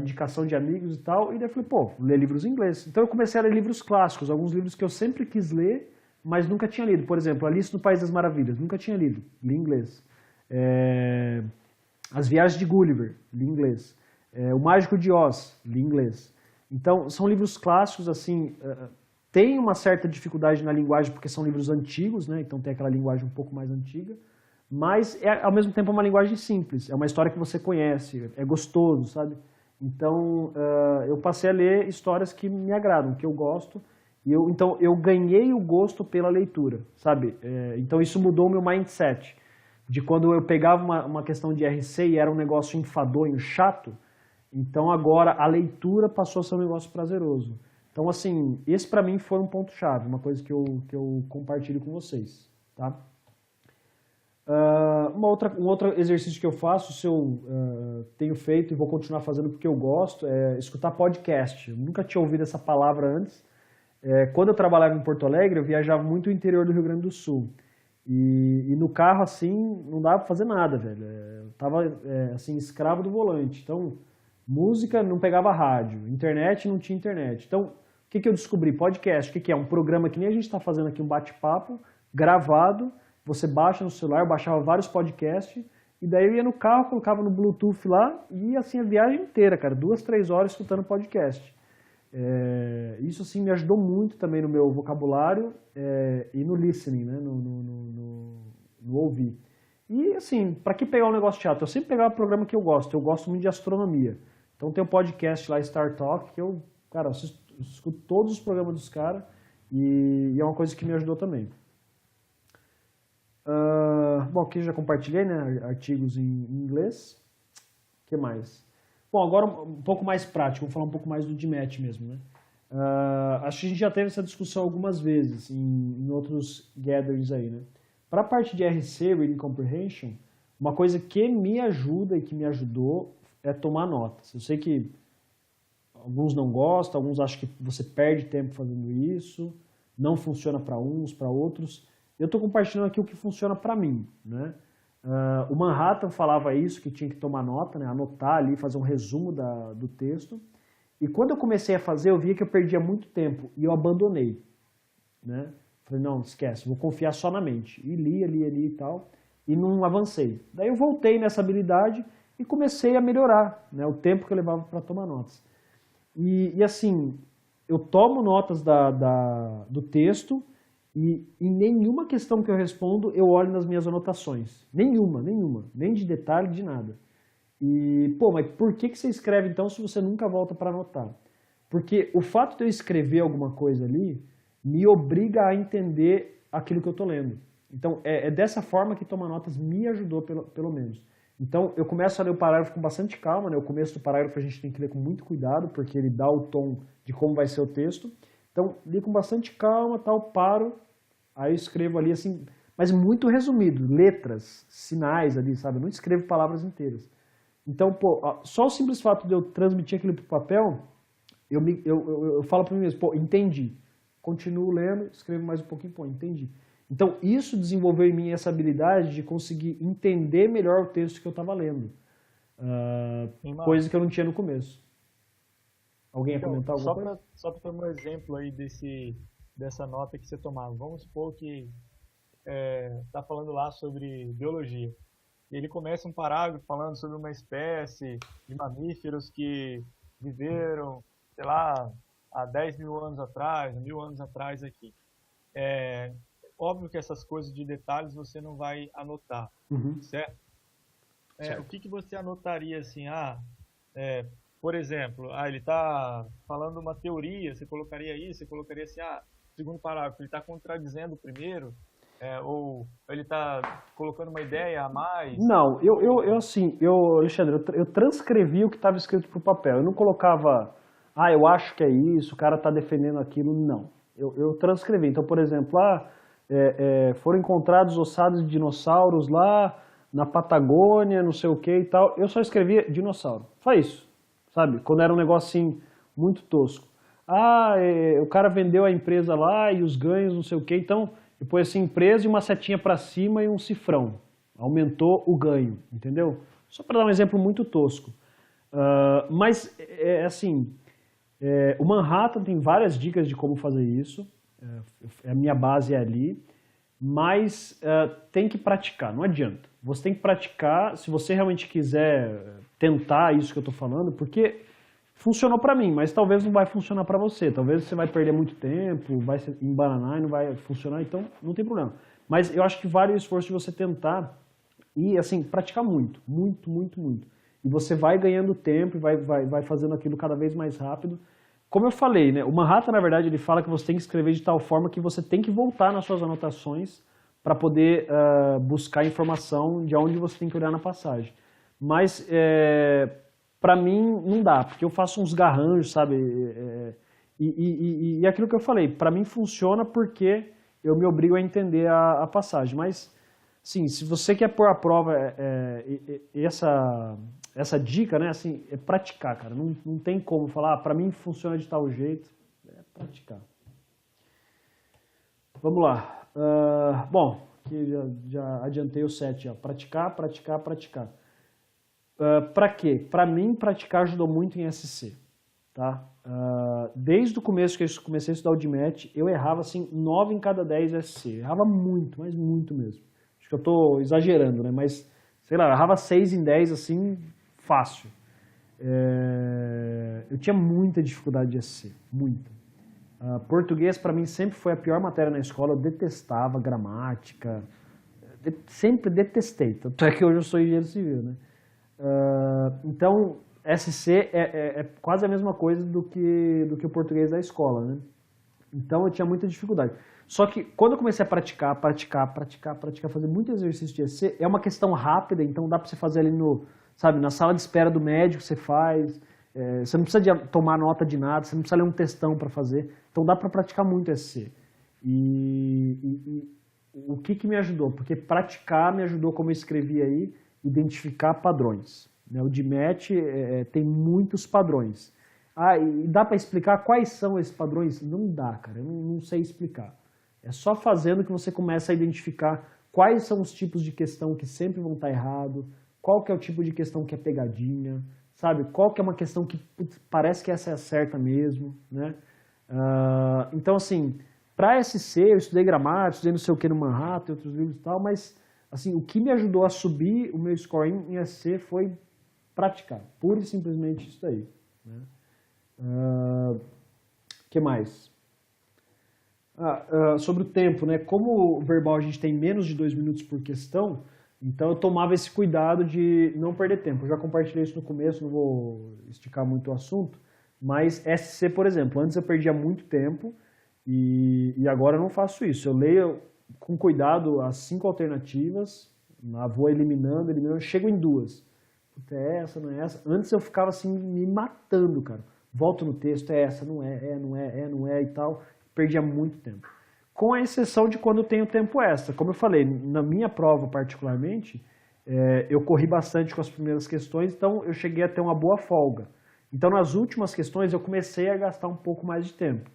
indicação de amigos e tal, e daí eu falei, pô, ler livros em inglês. Então eu comecei a ler livros clássicos, alguns livros que eu sempre quis ler, mas nunca tinha lido. Por exemplo, Alice no País das Maravilhas, nunca tinha lido, li em inglês. As Viagens de Gulliver, li em inglês. O Mágico de Oz, li em inglês. Então, são livros clássicos, assim, tem uma certa dificuldade na linguagem, porque são livros antigos, né? Então tem aquela linguagem um pouco mais antiga, mas ao mesmo tempo é uma linguagem simples, é uma história que você conhece, é gostoso, sabe? Então, eu passei a ler histórias que me agradam, que eu gosto, e então eu ganhei o gosto pela leitura, sabe? Então isso mudou o meu mindset, de quando eu pegava uma questão de RC e era um negócio enfadonho, chato, então agora a leitura passou a ser um negócio prazeroso. Então, assim, esse pra mim foi um ponto-chave, uma coisa que eu compartilho com vocês, tá? Um outro exercício que eu faço, se eu tenho feito e vou continuar fazendo porque eu gosto, é escutar podcast. Eu nunca tinha ouvido essa palavra antes. Quando eu trabalhava em Porto Alegre, eu viajava muito o interior do Rio Grande do Sul. E no carro, assim, não dava pra fazer nada, velho. Eu tava, assim, escravo do volante. Então, música não pegava rádio, internet não tinha internet. Então, o que eu descobri? Podcast. O que é? Um programa que nem a gente está fazendo aqui, um bate-papo, gravado. Você baixa no celular, eu baixava vários podcasts E daí eu ia no carro, colocava no Bluetooth lá e assim a viagem inteira, cara, 2, 3 horas escutando podcast. Isso assim me ajudou muito também no meu vocabulário e no listening, né, no ouvir. E assim, para que pegar um negócio chato? Eu sempre pegava o programa que eu gosto muito de astronomia. Então tem um podcast lá, Star Talk, que eu, cara, eu escuto todos os programas dos caras e é uma coisa que me ajudou também. Bom, aqui eu já compartilhei, né, artigos em inglês. O que mais? Bom, agora um pouco mais prático, vou falar um pouco mais do DMAT mesmo, né? Acho que a gente já teve essa discussão algumas vezes em outros gatherings aí, né? Para a parte de RC, Reading Comprehension, uma coisa que me ajuda e que me ajudou é tomar notas. Eu sei que alguns não gostam, alguns acham que você perde tempo fazendo isso, não funciona para uns, para outros. Eu estou compartilhando aqui o que funciona para mim, né? O Manhattan falava isso, que tinha que tomar nota, né? Anotar ali, fazer um resumo do texto. E quando eu comecei a fazer, eu via que eu perdia muito tempo e eu abandonei, né? Falei, não, esquece, vou confiar só na mente. E lia e tal, e não avancei. Daí eu voltei nessa habilidade e comecei a melhorar, né, o tempo que eu levava para tomar notas. E assim, eu tomo notas do texto e em nenhuma questão que eu respondo eu olho nas minhas anotações. Nenhuma, nem de detalhe, de nada. E, pô, mas por que você escreve então se você nunca volta para anotar? Porque o fato de eu escrever alguma coisa ali me obriga a entender aquilo que eu estou lendo. Então, é dessa forma que tomar notas me ajudou, pelo menos. Então, eu começo a ler o parágrafo com bastante calma, né? O começo do parágrafo a gente tem que ler com muito cuidado, porque ele dá o tom de como vai ser o texto. Então, li com bastante calma, tal, paro, aí eu escrevo ali assim, mas muito resumido, letras, sinais ali, sabe? Eu não escrevo palavras inteiras. Então, pô, só o simples fato de eu transmitir aquilo para o papel, eu falo para mim mesmo, pô, entendi. Continuo lendo, escrevo mais um pouquinho, pô, entendi. Então, isso desenvolveu em mim essa habilidade de conseguir entender melhor o texto que eu estava lendo. Coisa que eu não tinha no começo. Alguém ia comentar alguma coisa? Só para ter um exemplo aí dessa nota que você tomava. Vamos supor que está falando lá sobre biologia. E ele começa um parágrafo falando sobre uma espécie de mamíferos que viveram, sei lá, há 10 mil anos atrás, 1000 anos atrás aqui. Óbvio que essas coisas de detalhes você não vai anotar, certo? Certo. O que você anotaria assim, por exemplo, ele está falando uma teoria, você colocaria isso, você colocaria assim, segundo parágrafo, ele está contradizendo o primeiro, ou ele está colocando uma ideia a mais? Não, Alexandre, eu transcrevi o que estava escrito para o papel. Eu não colocava, eu acho que é isso, o cara está defendendo aquilo, não. Eu transcrevi. Então, por exemplo, foram encontrados ossados de dinossauros lá na Patagônia, não sei o que e tal. Eu só escrevia dinossauro. Só isso, sabe? Quando era um negócio assim, muito tosco. O cara vendeu a empresa lá e os ganhos, não sei o que. Então, depois assim, empresa e uma setinha para cima e um cifrão. Aumentou o ganho, entendeu? Só para dar um exemplo muito tosco. Mas, assim, o Manhattan tem várias dicas de como fazer isso. A minha base é ali. Mas tem que praticar, não adianta. Você tem que praticar se você realmente quiser tentar isso que eu estou falando, porque funcionou para mim, mas talvez não vai funcionar para você. Talvez você vai perder muito tempo, vai se embananar e não vai funcionar, então não tem problema. Mas eu acho que vale o esforço de você tentar e, assim, praticar muito, muito, muito, muito. E você vai ganhando tempo e vai fazendo aquilo cada vez mais rápido. Como eu falei, né, o Manhattan, na verdade, ele fala que você tem que escrever de tal forma que você tem que voltar nas suas anotações para poder buscar informação de onde você tem que olhar na passagem. Mas, para mim, não dá, porque eu faço uns garranjos, sabe? E aquilo que eu falei, para mim funciona porque eu me obrigo a entender a passagem. Mas, sim, se você quer pôr à prova essa dica, né, assim, é praticar, cara. Não tem como falar, para mim funciona de tal jeito. É praticar. Vamos lá. Bom, aqui já adiantei o 7, já. Praticar, praticar, praticar. Para quê? Para mim, praticar ajudou muito em SC. Tá? Desde o começo que eu comecei a estudar o DMAT, eu errava assim, 9 em cada 10 SC. Eu errava muito, mas muito mesmo. Acho que eu estou exagerando, né? Mas sei lá, eu errava 6 em 10, assim, fácil. Eu tinha muita dificuldade de SC, muita. Português, para mim, sempre foi a pior matéria na escola, eu detestava gramática, sempre detestei, tanto é que hoje eu sou engenheiro civil, né? Então, SC é quase a mesma coisa do que o português da escola, né? Então eu tinha muita dificuldade. Só que quando eu comecei a praticar, fazer muito exercício de SC, é uma questão rápida, então dá para você fazer ali na sala de espera do médico, você faz, você não precisa tomar nota de nada, você não precisa ler um textão para fazer, então dá para praticar muito SC. E o que me ajudou? Porque praticar me ajudou, como eu escrevi aí, identificar padrões. O DMAT tem muitos padrões. E dá para explicar quais são esses padrões? Não dá, cara, eu não sei explicar. É só fazendo que você começa a identificar quais são os tipos de questão que sempre vão estar errado, qual que é o tipo de questão que é pegadinha, sabe? Qual que é uma questão que parece que essa é a certa mesmo, né? Então, assim, para SC eu estudei gramática, estudei não sei o que no Manhattan, outros livros e tal, mas assim, o que me ajudou a subir o meu score em SC foi praticar, pura e simplesmente isso daí, né? Que mais? Sobre o tempo, né? Como o verbal a gente tem menos de 2 minutos por questão, então eu tomava esse cuidado de não perder tempo. Eu já compartilhei isso no começo, não vou esticar muito o assunto, mas SC, por exemplo, antes eu perdia muito tempo e agora eu não faço isso. Eu leio com cuidado as 5 alternativas, vou eliminando, chego em 2. Puta, é essa, não é essa? Antes eu ficava assim me matando, cara. Volto no texto, é essa, não é e tal. Perdia muito tempo. Com a exceção de quando eu tenho tempo extra. Como eu falei, na minha prova particularmente, eu corri bastante com as primeiras questões, então eu cheguei a ter uma boa folga. Então nas últimas questões eu comecei a gastar um pouco mais de tempo.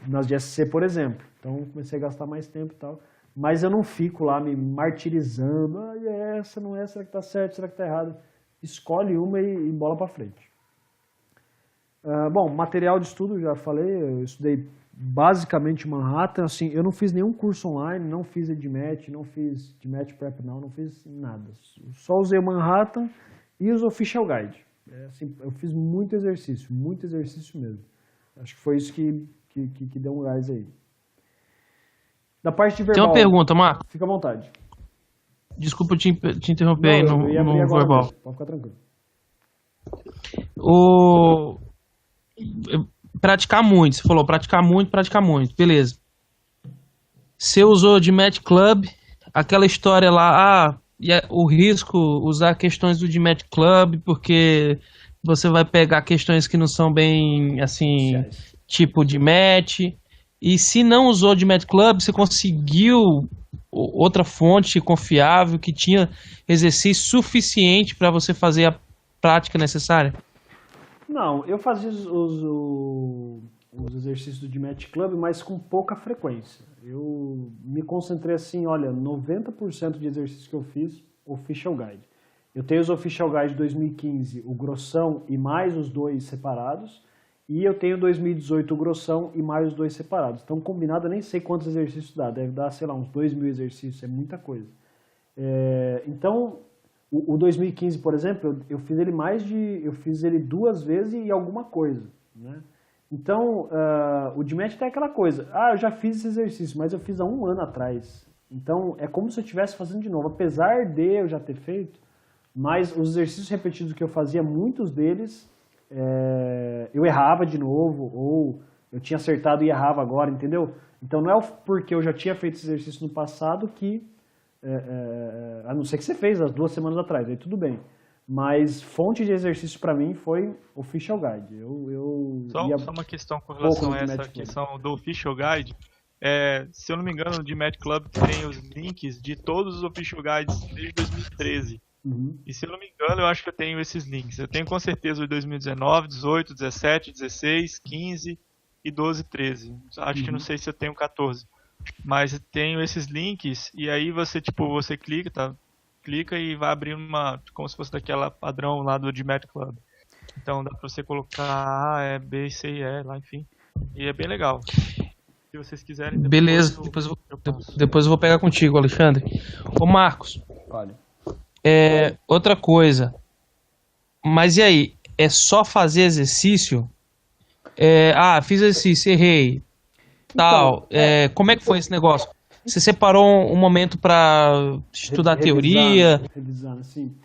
Nas de SC, por exemplo. Então comecei a gastar mais tempo e tal. Mas eu não fico lá me martirizando. Essa não é, será que tá certo, será que tá errado? Escolhe uma e bola para frente. Bom, material de estudo, já falei, eu estudei basicamente Manhattan, assim, eu não fiz nenhum curso online, não fiz EDMAT, não fiz DMAT Prep não fiz nada. Só usei o Manhattan e os Official Guide. Assim, eu fiz muito exercício mesmo. Acho que foi isso que deu um gás aí. Da parte de verbal... Tem uma pergunta, Marco. Fica à vontade. Desculpa te interromper aí no verbal. Mesmo. Pode ficar tranquilo. Praticar muito, você falou praticar muito, beleza. Você usou de Match Club, aquela história lá, o risco usar questões do de Match Club, porque você vai pegar questões que não são bem, assim, tipo de match. E se não usou de Match Club, você conseguiu outra fonte confiável que tinha exercício suficiente para você fazer a prática necessária? Não, eu fazia os exercícios do DMAT Club, mas com pouca frequência. Eu me concentrei assim, olha, 90% de exercícios que eu fiz, Official Guide. Eu tenho os Official Guide 2015, o grossão e mais os 2 separados, e eu tenho 2018 o grossão e mais os 2 separados. Então, combinado, eu nem sei quantos exercícios dá, deve dar, sei lá, uns 2.000 exercícios, é muita coisa. Então... O 2015, por exemplo, eu fiz ele 2 vezes e alguma coisa, né? Então, o DMAT tem aquela coisa, eu já fiz esse exercício, mas eu fiz há 1 ano atrás. Então, é como se eu estivesse fazendo de novo, apesar de eu já ter feito, mas os exercícios repetidos que eu fazia, muitos deles, eu errava de novo, ou eu tinha acertado e errava agora, entendeu? Então, não é porque eu já tinha feito esse exercício no passado que... a não ser que você fez as 2 semanas atrás, aí tudo bem. Mas fonte de exercício para mim foi Official Guide. Só uma questão com relação a essa questão do Official Guide. Se eu não me engano, no DMAT Club tem os links de todos os Official Guides desde 2013. E se eu não me engano, eu acho que eu tenho esses links. Eu tenho com certeza o de 2019, 18, 17, 16, 15 e 12, 13. Acho que não sei se eu tenho 14. Mas tenho esses links e aí você clica e vai abrir como se fosse daquela padrão lá do DMAT Club. Então dá pra você colocar A, B, C e E lá, enfim. E é bem legal. Se vocês quiserem... Beleza, depois eu vou pegar contigo, Alexandre. Ô Marcos, olha, Outra coisa, mas e aí? É só fazer exercício? Fiz exercício, errei, Então, tal. Como é que foi esse negócio? Você separou um momento para estudar teoria? revisando, assim.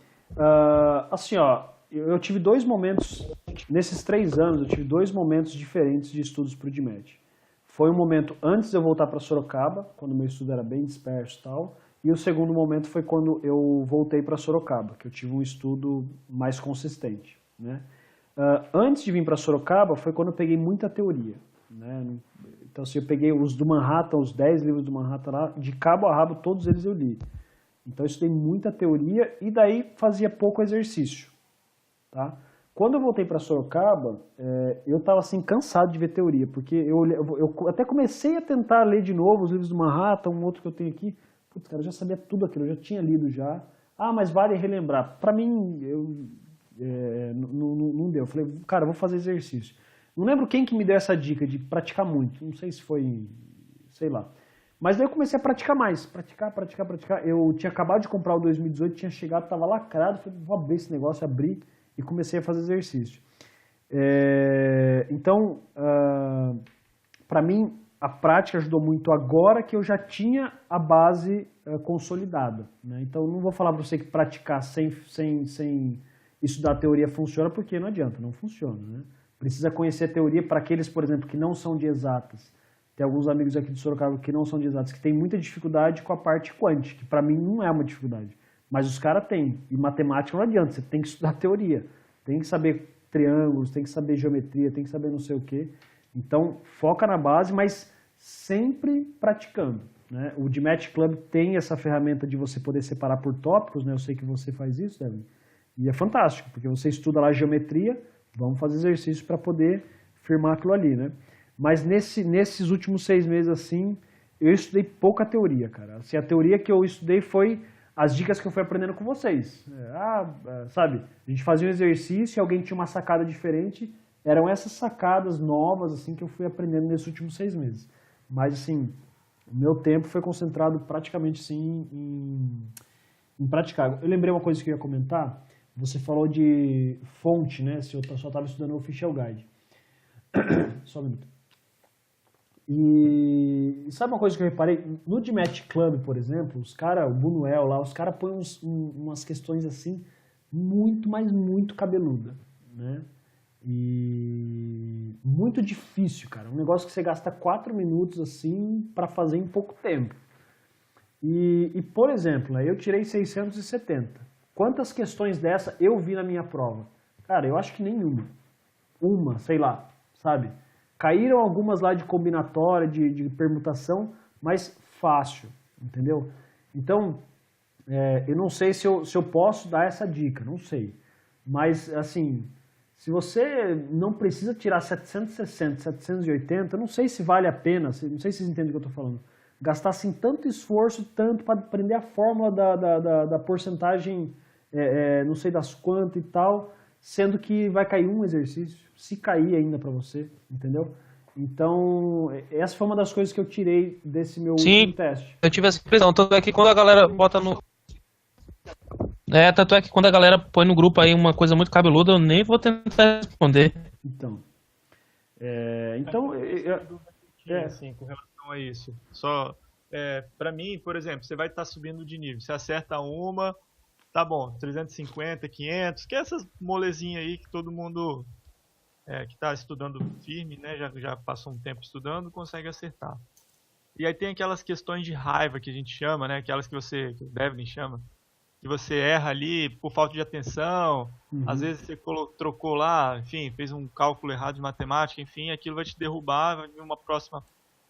Assim, ó, eu tive dois momentos, nesses 3 anos, eu tive dois momentos diferentes de estudos para o DMED. Foi um momento antes de eu voltar para Sorocaba, quando meu estudo era bem disperso e tal, e o segundo momento foi quando eu voltei para Sorocaba, que eu tive um estudo mais consistente, né? Antes de vir para Sorocaba foi quando eu peguei muita teoria, né? Então, assim, eu peguei os do Manhattan, os 10 livros do Manhattan lá, de cabo a rabo, todos eles eu li. Então, eu estudei muita teoria e daí fazia pouco exercício, tá? Quando eu voltei para Sorocaba, eu estava assim, cansado de ver teoria, porque eu até comecei a tentar ler de novo os livros do Manhattan, um outro que eu tenho aqui. Putz, cara, eu já sabia tudo aquilo, eu já tinha lido já. Mas vale relembrar. Para mim, não deu. Eu falei, cara, eu vou fazer exercício. Não lembro quem que me deu essa dica de praticar muito. Não sei se foi, sei lá. Mas daí eu comecei a praticar mais. Praticar. Eu tinha acabado de comprar o 2018, tinha chegado, estava lacrado. Falei, vou abrir esse negócio, abri e comecei a fazer exercício. Então, para mim, a prática ajudou muito agora que eu já tinha a base consolidada, né? Então, não vou falar para você que praticar sem estudar a teoria funciona, porque não adianta, não funciona, né? Precisa conhecer a teoria para aqueles, por exemplo, que não são de exatas. Tem alguns amigos aqui de Sorocaba que não são de exatas, que têm muita dificuldade com a parte quântica, que para mim não é uma dificuldade. Mas os caras têm. E matemática não adianta, você tem que estudar teoria. Tem que saber triângulos, tem que saber geometria, tem que saber não sei o quê. Então, foca na base, mas sempre praticando, né? O DMAT Club tem essa ferramenta de você poder separar por tópicos, né? Eu sei que você faz isso, Devin. E é fantástico, porque você estuda lá geometria, vamos fazer exercício para poder firmar aquilo ali, né? Mas nesses últimos 6 meses, assim, eu estudei pouca teoria, cara. Assim, a teoria que eu estudei foi as dicas que eu fui aprendendo com vocês. Sabe, a gente fazia um exercício e alguém tinha uma sacada diferente. Eram essas sacadas novas, assim, que eu fui aprendendo nesses últimos 6 meses. Mas, assim, o meu tempo foi concentrado praticamente, sim, em praticar. Eu lembrei uma coisa que eu ia comentar. Você falou de fonte, né? Se eu só estava estudando o Official Guide. Só um minuto. E sabe uma coisa que eu reparei? No DMAT Club, por exemplo, os caras, o Bunuel lá, os caras põem umas questões assim, muito, mas muito cabeluda, né? E muito difícil, cara. Um negócio que você gasta 4 minutos assim para fazer em pouco tempo. E por exemplo, eu tirei 670. Quantas questões dessa eu vi na minha prova? Cara, eu acho que nenhuma. Uma, sei lá, sabe? Caíram algumas lá de combinatória, de permutação, mas fácil, entendeu? Então, eu não sei se eu posso dar essa dica, não sei. Mas, assim, se você não precisa tirar 760, 780, não sei se vale a pena, não sei se vocês entendem o que eu estou falando, gastar assim tanto esforço, tanto para aprender a fórmula da porcentagem, não sei das quantas e tal, sendo que vai cair um exercício, se cair ainda para você, entendeu? Então, essa foi uma das coisas que eu tirei desse meu último teste. Eu tive essa impressão, tanto é que quando a galera bota no... tanto é que quando a galera põe no grupo aí uma coisa muito cabeluda, eu nem vou tentar responder. Então, assim, com relação a isso. Só, para mim, por exemplo, você vai estar subindo de nível, você acerta uma, tá bom, 350, 500, que é essas molezinhas aí que todo mundo que está estudando firme, né, já passou um tempo estudando, consegue acertar. E aí tem aquelas questões de raiva que a gente chama, né, aquelas que o Devlin chama, que você erra ali por falta de atenção, às vezes você trocou lá, enfim, fez um cálculo errado de matemática, enfim, aquilo vai te derrubar, vai vir uma próxima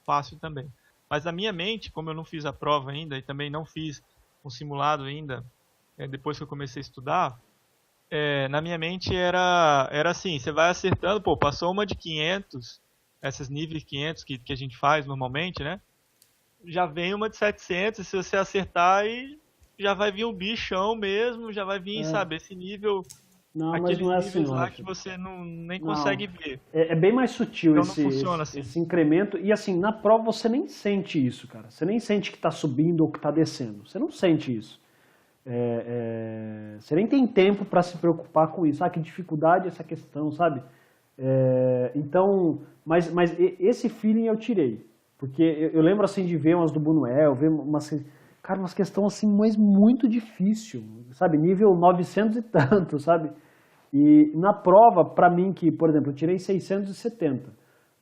fácil também. Mas na minha mente, como eu não fiz a prova ainda e também não fiz um simulado ainda, depois que eu comecei a estudar, na minha mente era assim, você vai acertando, pô, passou uma de 500, essas níveis 500 que a gente faz normalmente, né? Já vem uma de 700, e se você acertar, aí já vai vir um bichão mesmo, já vai vir, sabe, esse nível, não, aqueles mas não é níveis assim, lá que você nem consegue ver. É bem mais sutil Então não funciona assim. esse incremento, e assim, na prova você nem sente isso, cara. Você nem sente que está subindo ou que está descendo, você não sente isso. Você nem tem tempo para se preocupar com isso. Ah, que dificuldade essa questão, sabe? Então, mas esse feeling eu tirei. Porque eu lembro assim de ver umas do Buñuel, ver umas questões assim, mas muito difícil, sabe? Nível 900 e tanto, sabe? E na prova, para mim, que, por exemplo, eu tirei 670,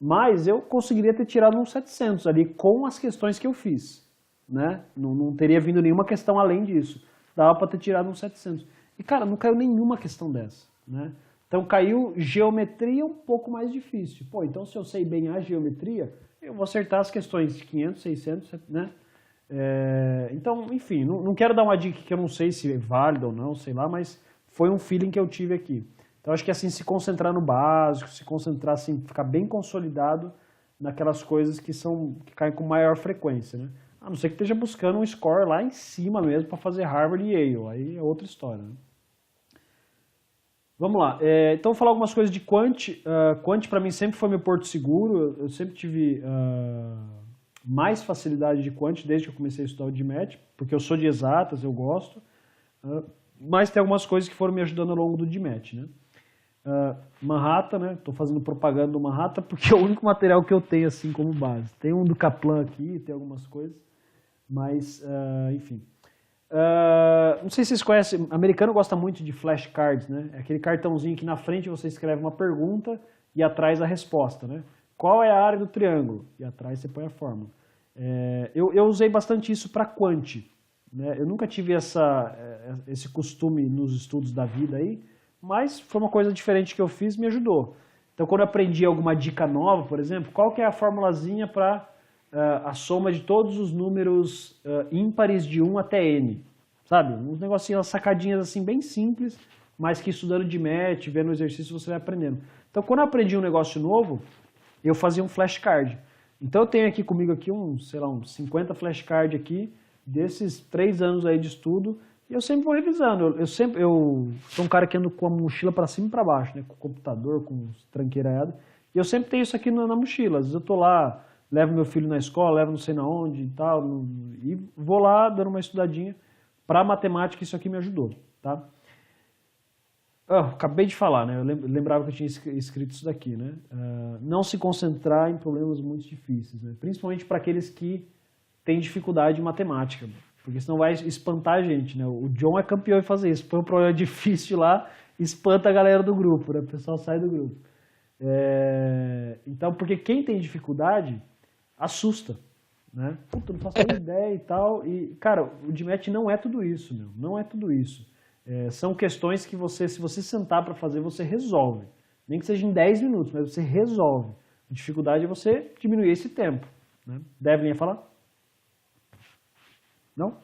mas eu conseguiria ter tirado uns 700 ali com as questões que eu fiz, né? Não teria vindo nenhuma questão além disso. Dava para ter tirado uns 700. E, cara, não caiu nenhuma questão dessa, né? Então caiu geometria um pouco mais difícil. Pô, então se eu sei bem a geometria, eu vou acertar as questões de 500, 600, né? Então, enfim, não quero dar uma dica que eu não sei se é válida ou não, sei lá, mas foi um feeling que eu tive aqui. Então, acho que assim, se concentrar no básico, se concentrar, assim, ficar bem consolidado naquelas coisas que caem com maior frequência, né? A não ser que esteja buscando um score lá em cima mesmo para fazer Harvard e Yale, aí é outra história, né? Vamos lá, então vou falar algumas coisas de Quant. Quant para mim sempre foi meu porto seguro, eu sempre tive mais facilidade de Quant desde que eu comecei a estudar o GMAT, porque eu sou de exatas, eu gosto, mas tem algumas coisas que foram me ajudando ao longo do GMAT, né? Manhattan, né? Estou fazendo propaganda do Manhattan porque é o único material que eu tenho assim como base. Tem um do Kaplan aqui, tem algumas coisas, mas enfim. Não sei se vocês conhecem, americano gosta muito de flashcards, né? É aquele cartãozinho que na frente você escreve uma pergunta e atrás a resposta, né? Qual é a área do triângulo? E atrás você põe a fórmula. Eu usei bastante isso para Quant, né? Eu nunca tive esse costume nos estudos da vida aí, mas foi uma coisa diferente que eu fiz e me ajudou. Então, quando eu aprendi alguma dica nova, por exemplo, qual que é a formulazinha para a soma de todos os números ímpares de 1 até n, sabe? Uns negocinhos, umas sacadinhas assim bem simples, mas que estudando de match, vendo o exercício, você vai aprendendo. Então, quando eu aprendi um negócio novo, eu fazia um flashcard. Então, eu tenho aqui comigo aqui uns 50 flashcards aqui, desses 3 anos aí de estudo, e eu sempre vou revisando. Eu sou um cara que ando com a mochila para cima e para baixo, né? Com o computador, com os tranqueirados, e eu sempre tenho isso aqui na mochila. Às vezes eu tô lá, levo meu filho na escola, levo não sei na onde e tal, e vou lá dando uma estudadinha. Para matemática isso aqui me ajudou, tá? Acabei de falar, né? Eu lembrava que eu tinha escrito isso daqui, né? Não se concentrar em problemas muito difíceis, né? Principalmente para aqueles que têm dificuldade em matemática, porque senão vai espantar a gente, né? O John é campeão em fazer isso, põe um problema difícil lá, espanta a galera do grupo, né? O pessoal sai do grupo. Então, porque quem tem dificuldade assusta, né? Puta, não faço nem ideia e tal. E, cara, o GMAT não é tudo isso, meu. Não é tudo isso. São questões que se você sentar para fazer, você resolve. Nem que seja em 10 minutos, mas você resolve. A dificuldade é você diminuir esse tempo, né? Devem ia falar? Não?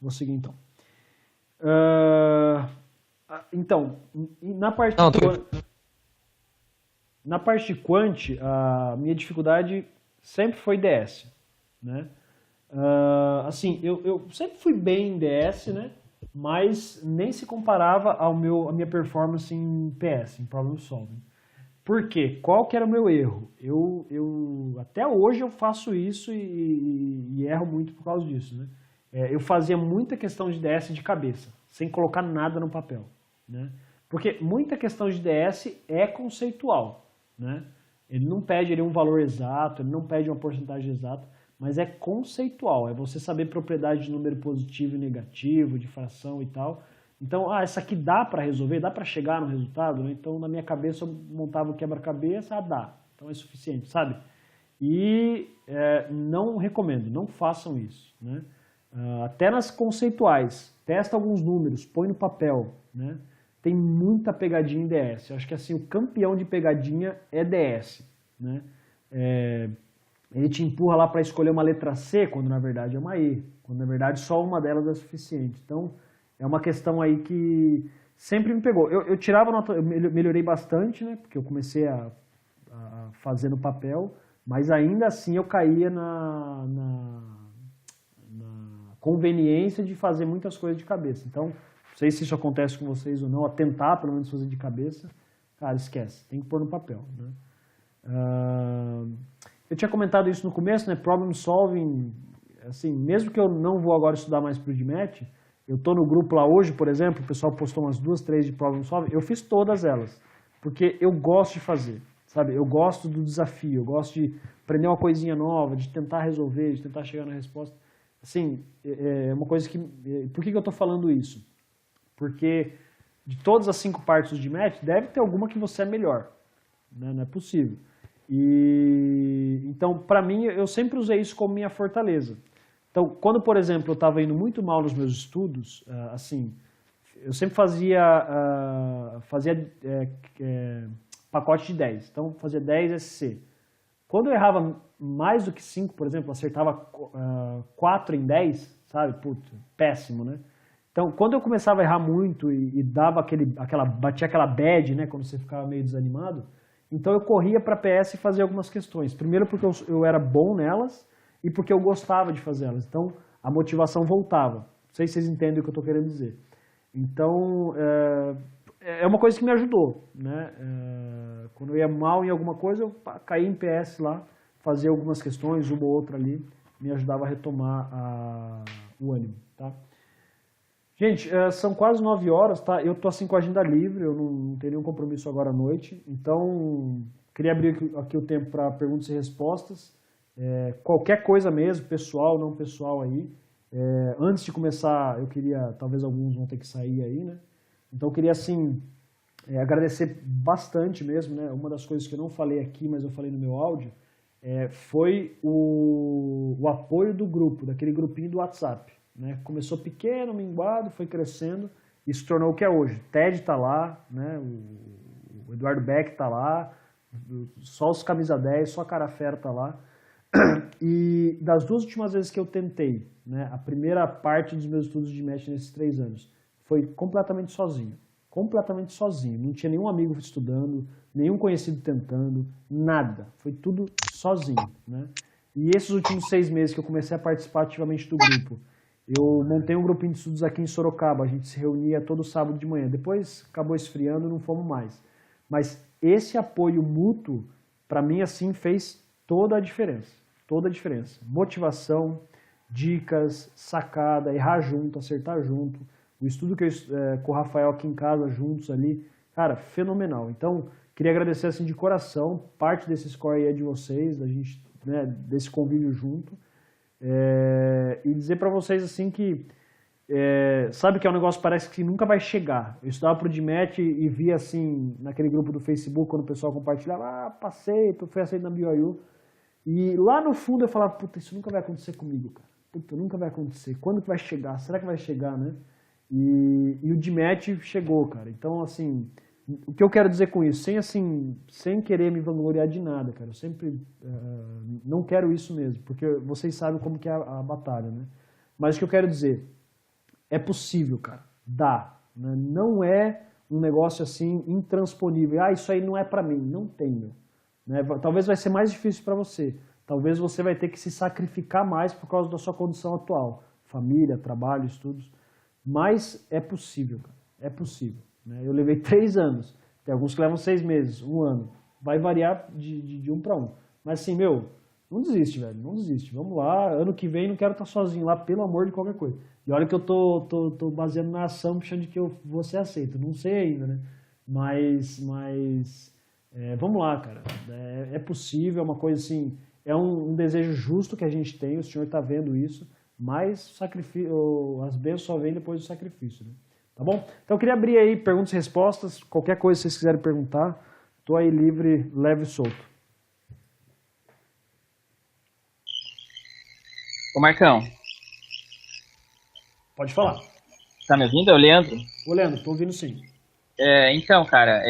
Vou seguir então. Então, na parte na parte de Quant, a minha dificuldade sempre foi DS, né? Assim, eu sempre fui bem em DS, né? Mas nem se comparava à minha performance em PS, em Problem Solving. Por quê? Qual que era o meu erro? Até hoje eu faço isso e erro muito por causa disso, né? Eu fazia muita questão de DS de cabeça, sem colocar nada no papel, né? Porque muita questão de DS é conceitual, né? Ele não pede ali um valor exato, ele não pede uma porcentagem exata, mas é conceitual, é você saber propriedade de número positivo e negativo, de fração e tal. Então, essa aqui dá para resolver, dá para chegar no resultado, né? Então, na minha cabeça, eu montava o quebra-cabeça, dá. Então, é suficiente, sabe? E não recomendo, não façam isso, né? Até nas conceituais, testa alguns números, põe no papel, né? Tem muita pegadinha em DS. Eu acho que assim, o campeão de pegadinha é DS, né? Ele te empurra lá para escolher uma letra C, quando na verdade é uma E, quando na verdade só uma delas é suficiente. Então, é uma questão aí que sempre me pegou. Eu tirava nota, eu melhorei bastante, né? Porque eu comecei a fazer no papel, mas ainda assim eu caía na conveniência de fazer muitas coisas de cabeça. Então, não sei se isso acontece com vocês ou não, a tentar pelo menos fazer de cabeça, cara, esquece, tem que pôr no papel, né? Eu tinha comentado isso no começo, né? Problem solving, assim, mesmo que eu não vou agora estudar mais para o DMAT, eu estou no grupo lá hoje, por exemplo, o pessoal postou umas 2, 3 de problem solving, eu fiz todas elas, porque eu gosto de fazer, sabe? Eu gosto do desafio, eu gosto de aprender uma coisinha nova, de tentar resolver, de tentar chegar na resposta. Assim, é uma coisa que... Por que eu estou falando isso? Porque de todas as 5 partes do DMAT, deve ter alguma que você é melhor, né? Não é possível. Então, para mim, eu sempre usei isso como minha fortaleza. Então, quando, por exemplo, eu estava indo muito mal nos meus estudos, assim, eu sempre fazia pacote de 10. Então, fazia 10 SC. Quando eu errava mais do que 5, por exemplo, acertava 4 em 10, sabe? Puta, péssimo, né? Então, quando eu começava a errar muito e dava batia aquela bad, né? Quando você ficava meio desanimado, então eu corria para PS e fazia algumas questões. Primeiro porque eu era bom nelas e porque eu gostava de fazer elas. Então, a motivação voltava. Não sei se vocês entendem o que eu estou querendo dizer. Então, é uma coisa que me ajudou, né? Quando eu ia mal em alguma coisa, eu caía em PS lá, fazia algumas questões, uma ou outra ali, me ajudava a retomar o ânimo, tá? Gente, são quase 9 horas, tá? Eu tô assim com a agenda livre, eu não tenho nenhum compromisso agora à noite, então queria abrir aqui o tempo para perguntas e respostas. Qualquer coisa mesmo, pessoal, não pessoal aí. Antes de começar, eu queria, talvez alguns vão ter que sair aí, né? Então eu queria, assim, agradecer bastante mesmo, né? Uma das coisas que eu não falei aqui, mas eu falei no meu áudio, foi o apoio do grupo, daquele grupinho do WhatsApp, né? Começou pequeno, minguado, foi crescendo e se tornou o que é hoje. O Ted está lá, né? O Eduardo Beck está lá, só os camisa 10, só a cara fera está lá. E das 2 últimas vezes que eu tentei, né, a primeira parte dos meus estudos de MESH nesses 3 anos, foi completamente sozinho. Completamente sozinho. Não tinha nenhum amigo estudando, nenhum conhecido tentando, nada. Foi tudo sozinho, né? E esses últimos 6 meses que eu comecei a participar ativamente do grupo, eu montei um grupinho de estudos aqui em Sorocaba, a gente se reunia todo sábado de manhã. Depois acabou esfriando, não fomos mais. Mas esse apoio mútuo, para mim, assim, fez toda a diferença. Toda a diferença. Motivação, dicas, sacada, errar junto, acertar junto. O estudo que eu com o Rafael aqui em casa, juntos ali, cara, fenomenal. Então, queria agradecer assim de coração, parte desse score aí é de vocês, da gente, né, desse convívio junto. E dizer para vocês assim que, sabe que é um negócio que parece que nunca vai chegar. Eu estudava pro DMAT e via assim, naquele grupo do Facebook, quando o pessoal compartilhava, passei, fui aceito na BYU. E lá no fundo eu falava, puta, isso nunca vai acontecer comigo, cara. Puta, nunca vai acontecer. Quando que vai chegar? Será que vai chegar, né? E o DMAT chegou, cara. Então, assim, o que eu quero dizer com isso? Sem querer me vangloriar de nada, cara. Eu sempre não quero isso mesmo, porque vocês sabem como que é a batalha, né? Mas o que eu quero dizer, é possível, cara. Dá. Né? Não é um negócio assim intransponível. Isso aí não é pra mim. Não tem, meu. Né? Talvez vai ser mais difícil para você. Talvez você vai ter que se sacrificar mais por causa da sua condição atual. Família, trabalho, estudos. Mas é possível, cara. É possível. Né? Eu levei 3 anos. Tem alguns que levam 6 meses, 1 ano. Vai variar de 1 para 1. Mas assim, meu, não desiste, velho. Não desiste. Vamos lá. Ano que vem não quero estar sozinho lá, pelo amor de qualquer coisa. E olha que eu tô baseando na assumption de que eu vou ser aceito. Não sei ainda, né? Mas vamos lá, cara. É possível, é uma coisa assim, é um desejo justo que a gente tem, o senhor está vendo isso, mas as bênçãos só vêm depois do sacrifício, né? Tá bom? Então eu queria abrir aí perguntas e respostas, qualquer coisa que vocês quiserem perguntar, estou aí livre, leve e solto. Ô Marcão. Pode falar. Tá me ouvindo? É o Leandro? Ô Leandro, estou ouvindo sim. Então, cara,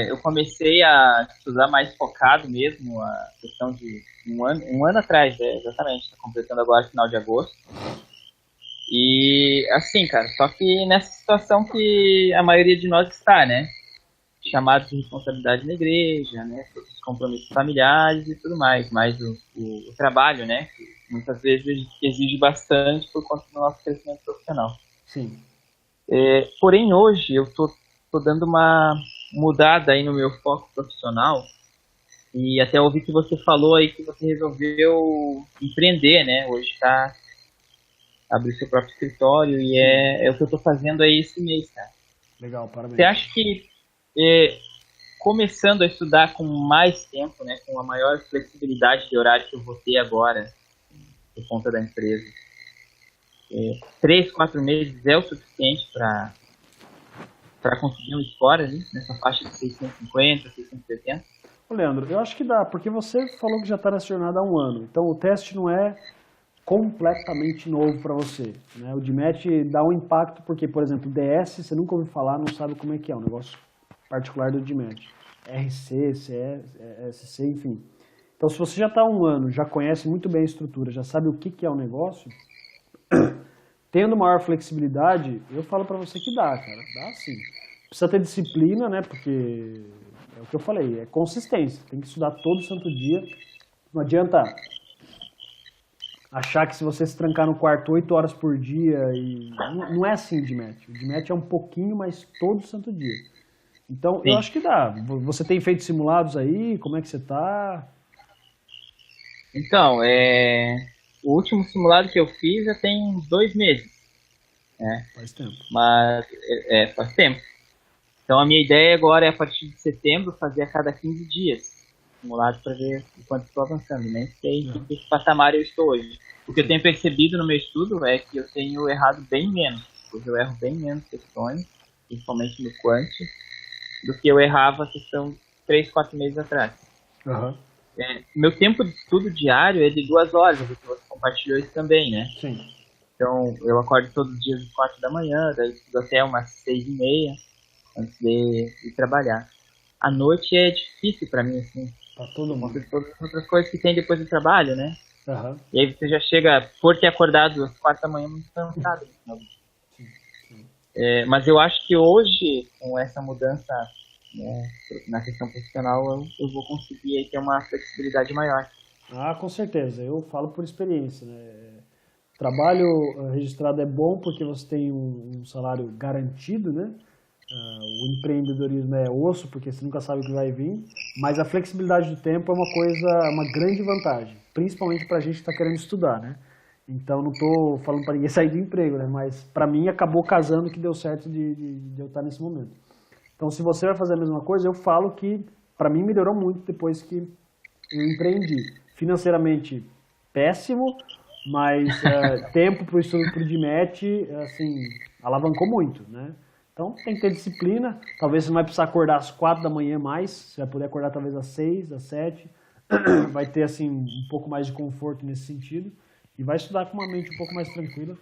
eu comecei a estudar mais focado mesmo, a questão de um ano atrás, exatamente, tá completando agora final de agosto. E, assim, cara, só que nessa situação que a maioria de nós está, né? Chamado de responsabilidade na igreja, né? Todos os compromissos familiares e tudo mais, mas o trabalho, né? Que muitas vezes exige bastante por conta do nosso crescimento profissional. Sim. Porém, hoje eu tô dando uma mudada aí no meu foco profissional e até ouvi que você falou aí que você resolveu empreender, né? Hoje tá abrir seu próprio escritório e é o que eu estou fazendo aí esse mês, cara. Legal, parabéns. Você acha que começando a estudar com mais tempo, né, com a maior flexibilidade de horário que eu vou ter agora, por conta da empresa, 3, 4 meses é o suficiente para conseguir um score ali, nessa faixa de 650, 670? Ô, Leandro, eu acho que dá, porque você falou que já está nessa jornada há um ano, então o teste não é completamente novo para você, né? O DMAT dá um impacto porque, por exemplo, DS, você nunca ouviu falar, não sabe como é que é, um negócio particular do DMAT. RC, CE, SC, enfim. Então, se você já está há um ano, já conhece muito bem a estrutura, já sabe o que é o negócio, tendo maior flexibilidade, eu falo para você que dá, cara. Dá sim. Precisa ter disciplina, né? Porque é o que eu falei, é consistência. Tem que estudar todo santo dia. Não adianta achar que se você se trancar no quarto 8 horas por dia e... Não é assim o DMAT. O DMAT é um pouquinho, mas todo santo dia. Então, eu acho que dá. Você tem feito simulados aí? Como é que você tá? Então, o último simulado que eu fiz já tem 2 meses. Né? Faz tempo. Mas, faz tempo. Então, a minha ideia agora é, a partir de setembro, fazer a cada 15 dias simulado para ver o quanto estou avançando. Nem sei em que patamar eu estou hoje. O que eu tenho percebido no meu estudo é que eu tenho errado bem menos. Hoje eu erro bem menos questões, principalmente no Quant, do que eu errava a questão 3, 4 meses atrás. Uhum. Meu tempo de estudo diário é de 2 horas, você compartilhou isso também, né? Sim. Então, eu acordo todos os dias às 4 da manhã, daí estudo até umas 6h30, antes de trabalhar. À noite é difícil pra mim, assim. Pra todo mundo. Todas as outras coisas que tem depois do trabalho, né? Uhum. E aí você já chega, por ter acordado às 4 da manhã, muito cansado. Mas eu acho que hoje, com essa mudança, né, na questão profissional, eu vou conseguir aí ter uma flexibilidade maior. Ah, com certeza. Eu falo por experiência, né? Trabalho registrado é bom porque você tem um salário garantido, né? O empreendedorismo é osso porque você nunca sabe o que vai vir, mas a flexibilidade do tempo é uma grande vantagem, principalmente para a gente que está querendo estudar, né? Então não estou falando para ninguém sair do emprego, né? Mas para mim acabou casando que deu certo de eu estar nesse momento. Então se você vai fazer a mesma coisa, eu falo que para mim melhorou muito depois que eu empreendi. Financeiramente péssimo, mas tempo para o estudo para o DMAT, assim, alavancou muito, né? Então tem que ter disciplina, talvez você não vai precisar acordar às 4 da manhã mais, você vai poder acordar talvez às 6, às 7, vai ter assim um pouco mais de conforto nesse sentido e vai estudar com uma mente um pouco mais tranquila.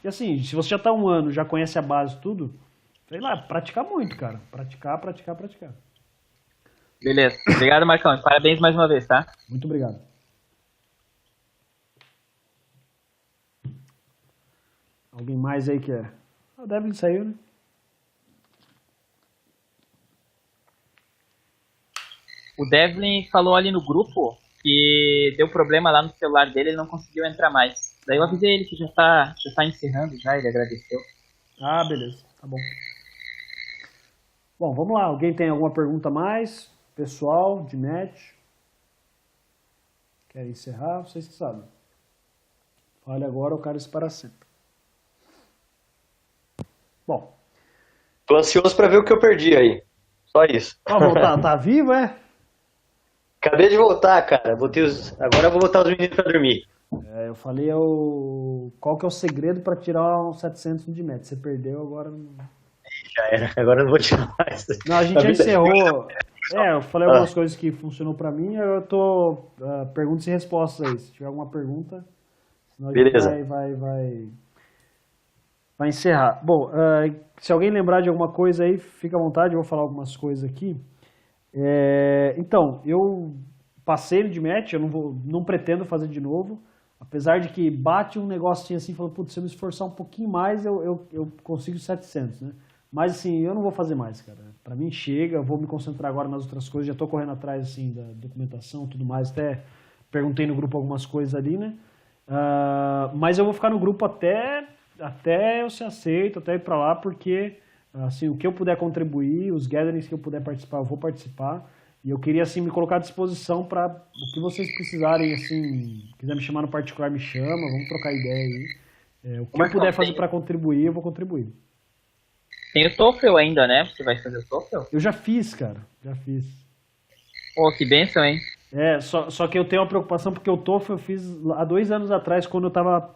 E assim, se você já está um ano, já conhece a base tudo, sei lá, praticar muito, cara. Praticar. Beleza. Obrigado, Marcão. Parabéns mais uma vez, tá? Muito obrigado. Alguém mais aí quer? O Devlin saiu, né? O Devlin falou ali no grupo que deu problema lá no celular dele, ele não conseguiu entrar mais. Daí eu avisei ele que já tá encerrando já, ele agradeceu. Ah, beleza. Tá bom. Bom, vamos lá. Alguém tem alguma pergunta a mais? Pessoal, de match? Quer encerrar? Vocês que sabem. Fale agora ou cara para sempre. Bom. Tô ansioso para ver o que eu perdi aí. Só isso. Ó, voltar, tá vivo, é? Acabei de voltar, cara. Agora eu vou botar os meninos pra dormir. Eu falei qual que é o segredo para tirar um 700 no DMAT. Você perdeu, agora não... Já era, agora eu não vou tirar mais. Não, a gente já encerrou. Eu falei algumas coisas que funcionou para mim. Eu tô perguntas e respostas aí. Se tiver alguma pergunta, senão a gente beleza. vai encerrar. Bom, se alguém lembrar de alguma coisa aí, fica à vontade. Eu vou falar algumas coisas aqui. Então, eu passei no DMAT, eu não pretendo fazer de novo, apesar de que bate um negocinho assim, falando, putz, se eu me esforçar um pouquinho mais, eu consigo 700, né? Mas assim, eu não vou fazer mais, cara. Pra mim chega, eu vou me concentrar agora nas outras coisas, já tô correndo atrás, assim, da documentação e tudo mais, até perguntei no grupo algumas coisas ali, né? Mas eu vou ficar no grupo até eu ser aceito, até ir pra lá, porque... Assim, o que eu puder contribuir, os gatherings que eu puder participar, eu vou participar. E eu queria, assim, me colocar à disposição para o que vocês precisarem, assim, quiser me chamar no particular, me chama, vamos trocar ideia aí. O que eu puder fazer para contribuir, eu vou contribuir. Tem o TOEFL ainda, né? Você vai fazer o TOEFL? Eu já fiz, cara. Já fiz. Pô, que bênção, hein? Só que eu tenho uma preocupação porque o TOEFL eu fiz há 2 anos atrás, quando eu estava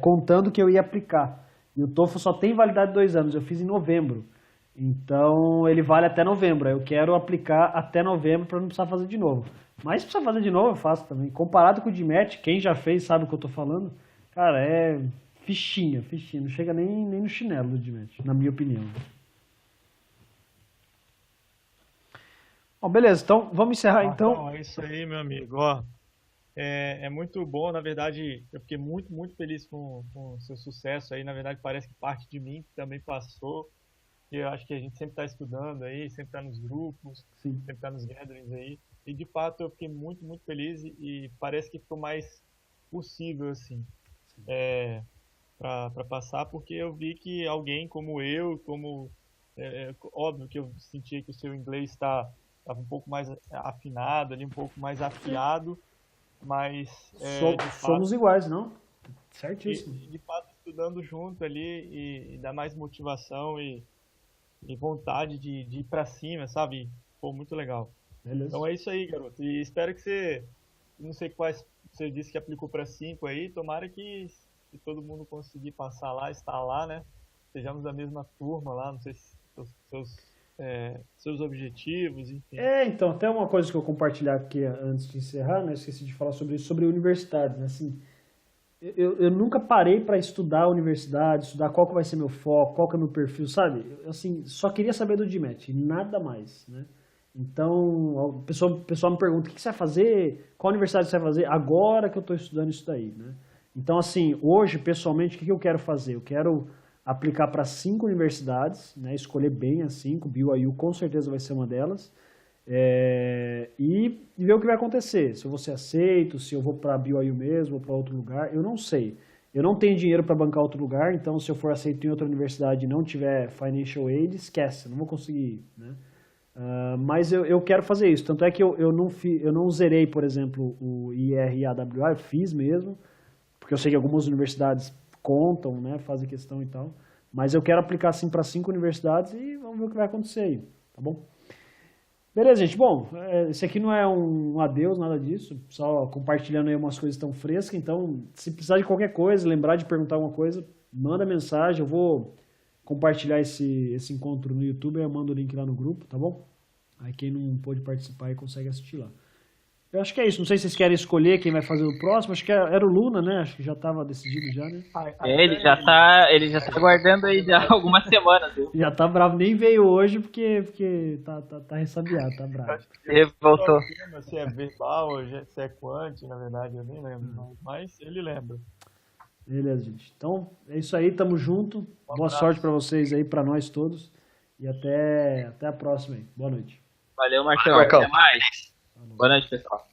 contando que eu ia aplicar. E o TOEFL só tem validade de 2 anos. Eu fiz em novembro. Então, ele vale até novembro. Eu quero aplicar até novembro para não precisar fazer de novo. Mas se precisar fazer de novo, eu faço também. Comparado com o DMAT, quem já fez sabe o que eu tô falando. Cara, é fichinha. Não chega nem no chinelo do DMAT, na minha opinião. Bom, beleza. Então, vamos encerrar então. É isso aí, meu amigo. Ó, é muito bom, na verdade, eu fiquei muito, muito feliz com o seu sucesso aí. Na verdade, parece que parte de mim também passou. E eu acho que a gente sempre está estudando aí, sempre está nos grupos, Sim. sempre está nos gatherings aí. E de fato eu fiquei muito, muito feliz e parece que ficou mais possível, assim, para passar, porque eu vi que alguém como eu, óbvio que eu sentia que o seu inglês estava um pouco mais afinado ali, um pouco mais afiado, mas Somos iguais, não? Certíssimo. De fato, estudando junto ali e dá mais motivação e vontade de ir pra cima, sabe? Pô, muito legal. Beleza. Então é isso aí, garoto. E espero que você, não sei quais, você disse que aplicou para 5 aí, tomara que todo mundo conseguir passar lá, estar lá, né? Sejamos da mesma turma lá, não sei se seus objetivos, enfim. Então, até uma coisa que eu compartilhar aqui antes de encerrar, né? Esqueci de falar sobre isso, sobre universidade, né? Assim, eu nunca parei para estudar a universidade, estudar qual que vai ser meu foco, qual que é meu perfil, sabe? Assim, só queria saber do DMAT, nada mais, né? Então, o pessoal me pergunta, o que você vai fazer? Qual universidade você vai fazer? Agora que eu estou estudando isso daí, né? Então, assim, hoje, pessoalmente, o que eu quero fazer? Eu quero aplicar para 5 universidades, né? Escolher bem as 5, BYU com certeza vai ser uma delas, e ver o que vai acontecer, se eu vou ser aceito, se eu vou para BYU mesmo ou para outro lugar, eu não sei. Eu não tenho dinheiro para bancar outro lugar, então se eu for aceito em outra universidade e não tiver financial aid, esquece, não vou conseguir, né? Mas eu quero fazer isso, tanto é que eu não zerei, por exemplo, o IRAWA, eu fiz mesmo, porque eu sei que algumas universidades contam, né, fazem questão e tal, mas eu quero aplicar assim para 5 universidades e vamos ver o que vai acontecer aí, tá bom? Beleza, gente. Bom, esse aqui não é um adeus, nada disso. Só compartilhando aí umas coisas tão frescas. Então, se precisar de qualquer coisa, lembrar de perguntar alguma coisa, manda mensagem. Eu vou compartilhar esse encontro no YouTube. Eu mando o link lá no grupo, tá bom? Aí quem não pôde participar aí consegue assistir lá. Eu acho que é isso. Não sei se vocês querem escolher quem vai fazer o próximo. Acho que era o Luna, né? Acho que já estava decidido já, né? Ele já tá guardando aí já algumas semanas. Já tá bravo. Nem veio hoje porque tá ressabiado, tá bravo. Ele voltou. Se é verbal, se é quant, na verdade, eu nem lembro. Mas ele lembra. Beleza, gente. Então, é isso aí. Tamo junto. Boa sorte para vocês aí, para nós todos. E até a próxima aí. Boa noite. Valeu, Marcão. Até mais. Boa noite, pessoal.